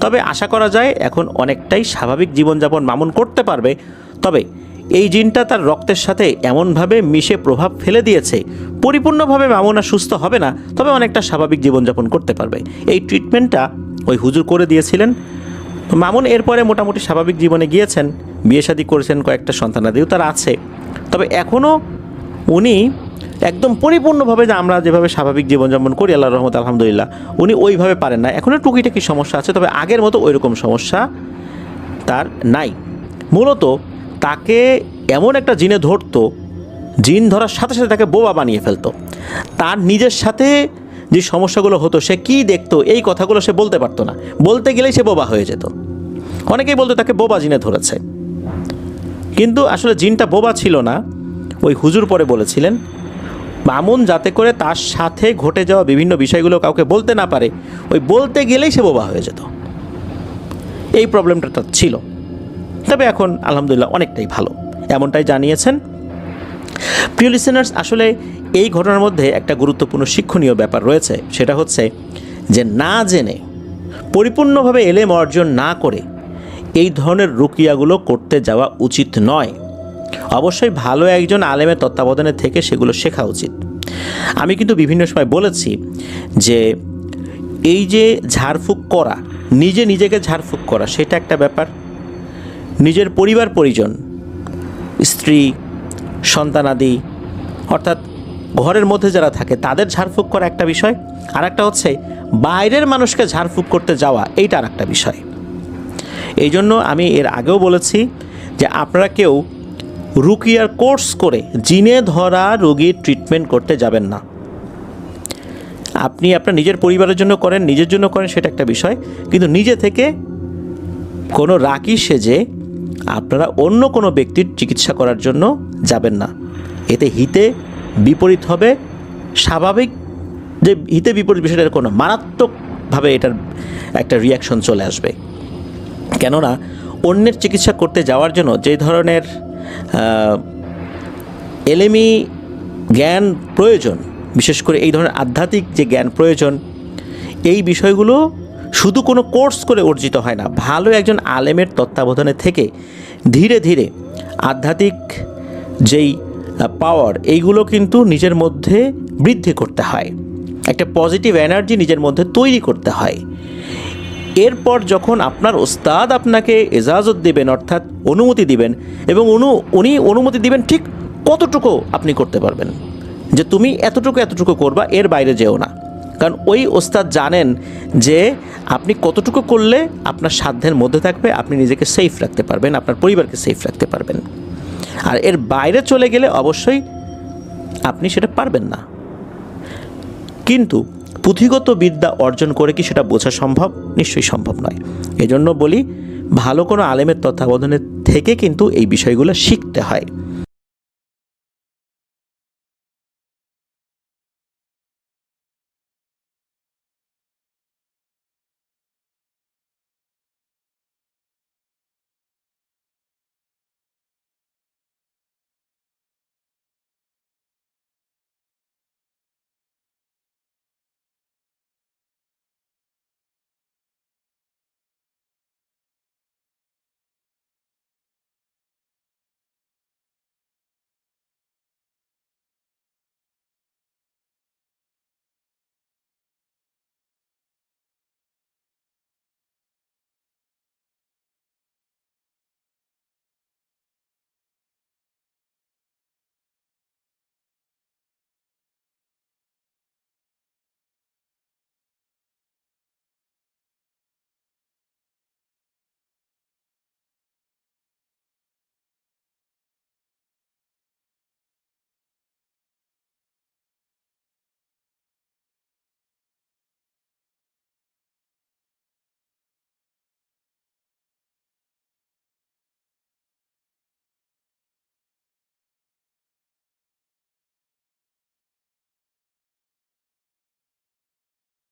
তবে আশা করা যায় এখন অনেকটাই স্বাভাবিক জীবনযাপন মামুন করতে পারবে। তবে এই জিনটা তার রক্তের সাথে এমনভাবে মিশে প্রভাব ফেলে দিয়েছে, পরিপূর্ণভাবে মামুন আর সুস্থ হবে না, তবে অনেকটা স্বাভাবিক জীবনযাপন করতে পারবে। এই ট্রিটমেন্টটা ওই হুজুর করে দিয়েছিলেন। মামুন এরপরে মোটামুটি স্বাভাবিক জীবনে গিয়েছেন, বিয়ে শাদী করেছেন, কয়েকটা সন্তানাদিও তার আছে। তবে এখনও উনি একদম পরিপূর্ণভাবে যে আমরা যেভাবে স্বাভাবিক জীবনযাপন করি আল্লাহর রহমতে আলহামদুলিল্লাহ, উনি ওইভাবে পারেন না। এখনও টুকিটাকি সমস্যা আছে, তবে আগের মতো ওইরকম সমস্যা তার নাই। মূলত তাকে এমন একটা জিনে ধরতো, জিন ধরার সাথে সাথে তাকে বোবা বানিয়ে ফেলতো। তার নিজের সাথে যে সমস্যাগুলো হতো, সে কী দেখতো এই কথাগুলো সে বলতে পারতো না, বলতে গেলেই সে বোবা হয়ে যেত। অনেকেই বলতো তাকে বোবা জিনে ধরেছে, কিন্তু আসলে জিনটা বোবা ছিল না। ওই হুজুর পরে বলেছিলেন মামুন যাতে করে তার সাথে ঘটে যাওয়া বিভিন্ন বিষয়গুলো কাউকে বলতে না পারে, ওই বলতে গেলেই সে বোবা হয়ে যেত। এই প্রবলেমটা তার ছিল। তবে এখন আলহামদুলিল্লাহ অনেকটাই ভালো, এমনটাই জানিয়েছেন। প্রিয় লিসেনার্স, আসলে এই ঘটনার মধ্যে একটা গুরুত্বপূর্ণ শিক্ষণীয় ব্যাপার রয়েছে, সেটা হচ্ছে যে না জেনে পরিপূর্ণভাবে এলেম অর্জন না করে এই ধরনের রুকিয়াগুলো করতে যাওয়া উচিত নয়। অবশ্যই ভালো একজন আলেমের তত্ত্বাবধানে থেকে সেগুলো শেখা উচিত। আমি কিন্তু বিভিন্ন সময় বলেছি যে এই যে ঝাড়ফুঁক করা, নিজেকে ঝাড়ফুঁক করা, সেটা একটা ব্যাপার। নিজের পরিবার পরিজন, স্ত্রী, সন্তানাদি, অর্থাৎ ঘরের মধ্যে যারা থাকে তাদের ঝাড়ফুঁক করা একটা বিষয়, আর একটা হচ্ছে বাইরের মানুষকে ঝাড়ফুঁক করতে যাওয়া, এইটা আর একটা বিষয়। এই জন্য আমি এর আগেও বলেছি যে আপনারা কেউ রুকিয়ার কোর্স করে জিনে ধরা রোগীর ট্রিটমেন্ট করতে যাবেন না। আপনি আপনার নিজের পরিবারের জন্য করেন, নিজের জন্য করেন, সেটা একটা বিষয়, কিন্তু নিজে থেকে কোনো রাকি সেজে আপনারা অন্য কোনো ব্যক্তির চিকিৎসা করার জন্য যাবেন না। এতে হিতে বিপরীত হবে। স্বাভাবিক যে হিতে বিপরীত বিষয়টার কোনো মারাত্মকভাবে এটার একটা রিয়াকশন চলে আসবে। কেননা অন্যের চিকিৎসা করতে যাওয়ার জন্য যে ধরনের এলেমি জ্ঞান প্রয়োজন, বিশেষ করে এই ধরনের আধ্যাত্মিক যে জ্ঞান প্রয়োজন, এই বিষয়গুলো শুধু কোনো কোর্স করে অর্জিত হয় না। ভালো একজন আলেমের তত্ত্বাবধানে থেকে ধীরে ধীরে আধ্যাত্মিক যেই পাওয়ার, এইগুলো কিন্তু নিজের মধ্যে বৃদ্ধি করতে হয়, একটা পজিটিভ এনার্জি নিজের মধ্যে তৈরি করতে হয়। এরপর যখন আপনার ওস্তাদ আপনাকে এজাজত দেবেন, অর্থাৎ অনুমতি দিবেন, এবং উনি অনুমতি দিবেন ঠিক কতটুকু আপনি করতে পারবেন, যে তুমি এতটুকু করবা, এর বাইরে যেও না। কারণ ওই ওস্তাদ জানেন যে আপনি কতটুকু করলে আপনার সাধ্যের মধ্যে থাকবে, আপনি নিজেকে সেফ রাখতে পারবেন, আপনার পরিবারকে সেফ রাখতে পারবেন। আর এর বাইরে চলে গেলে অবশ্যই আপনি সেটা পারবেন না। কিন্তু পুঁথিগত বিদ্যা অর্জন করে কি সেটা বোঝা সম্ভব? নিশ্চয়ই সম্ভব নয়। এজন্য বলি, ভালো কোনো আলেমের তত্ত্বাবধানে থেকে কিন্তু এই বিষয়গুলো শিখতে হয়।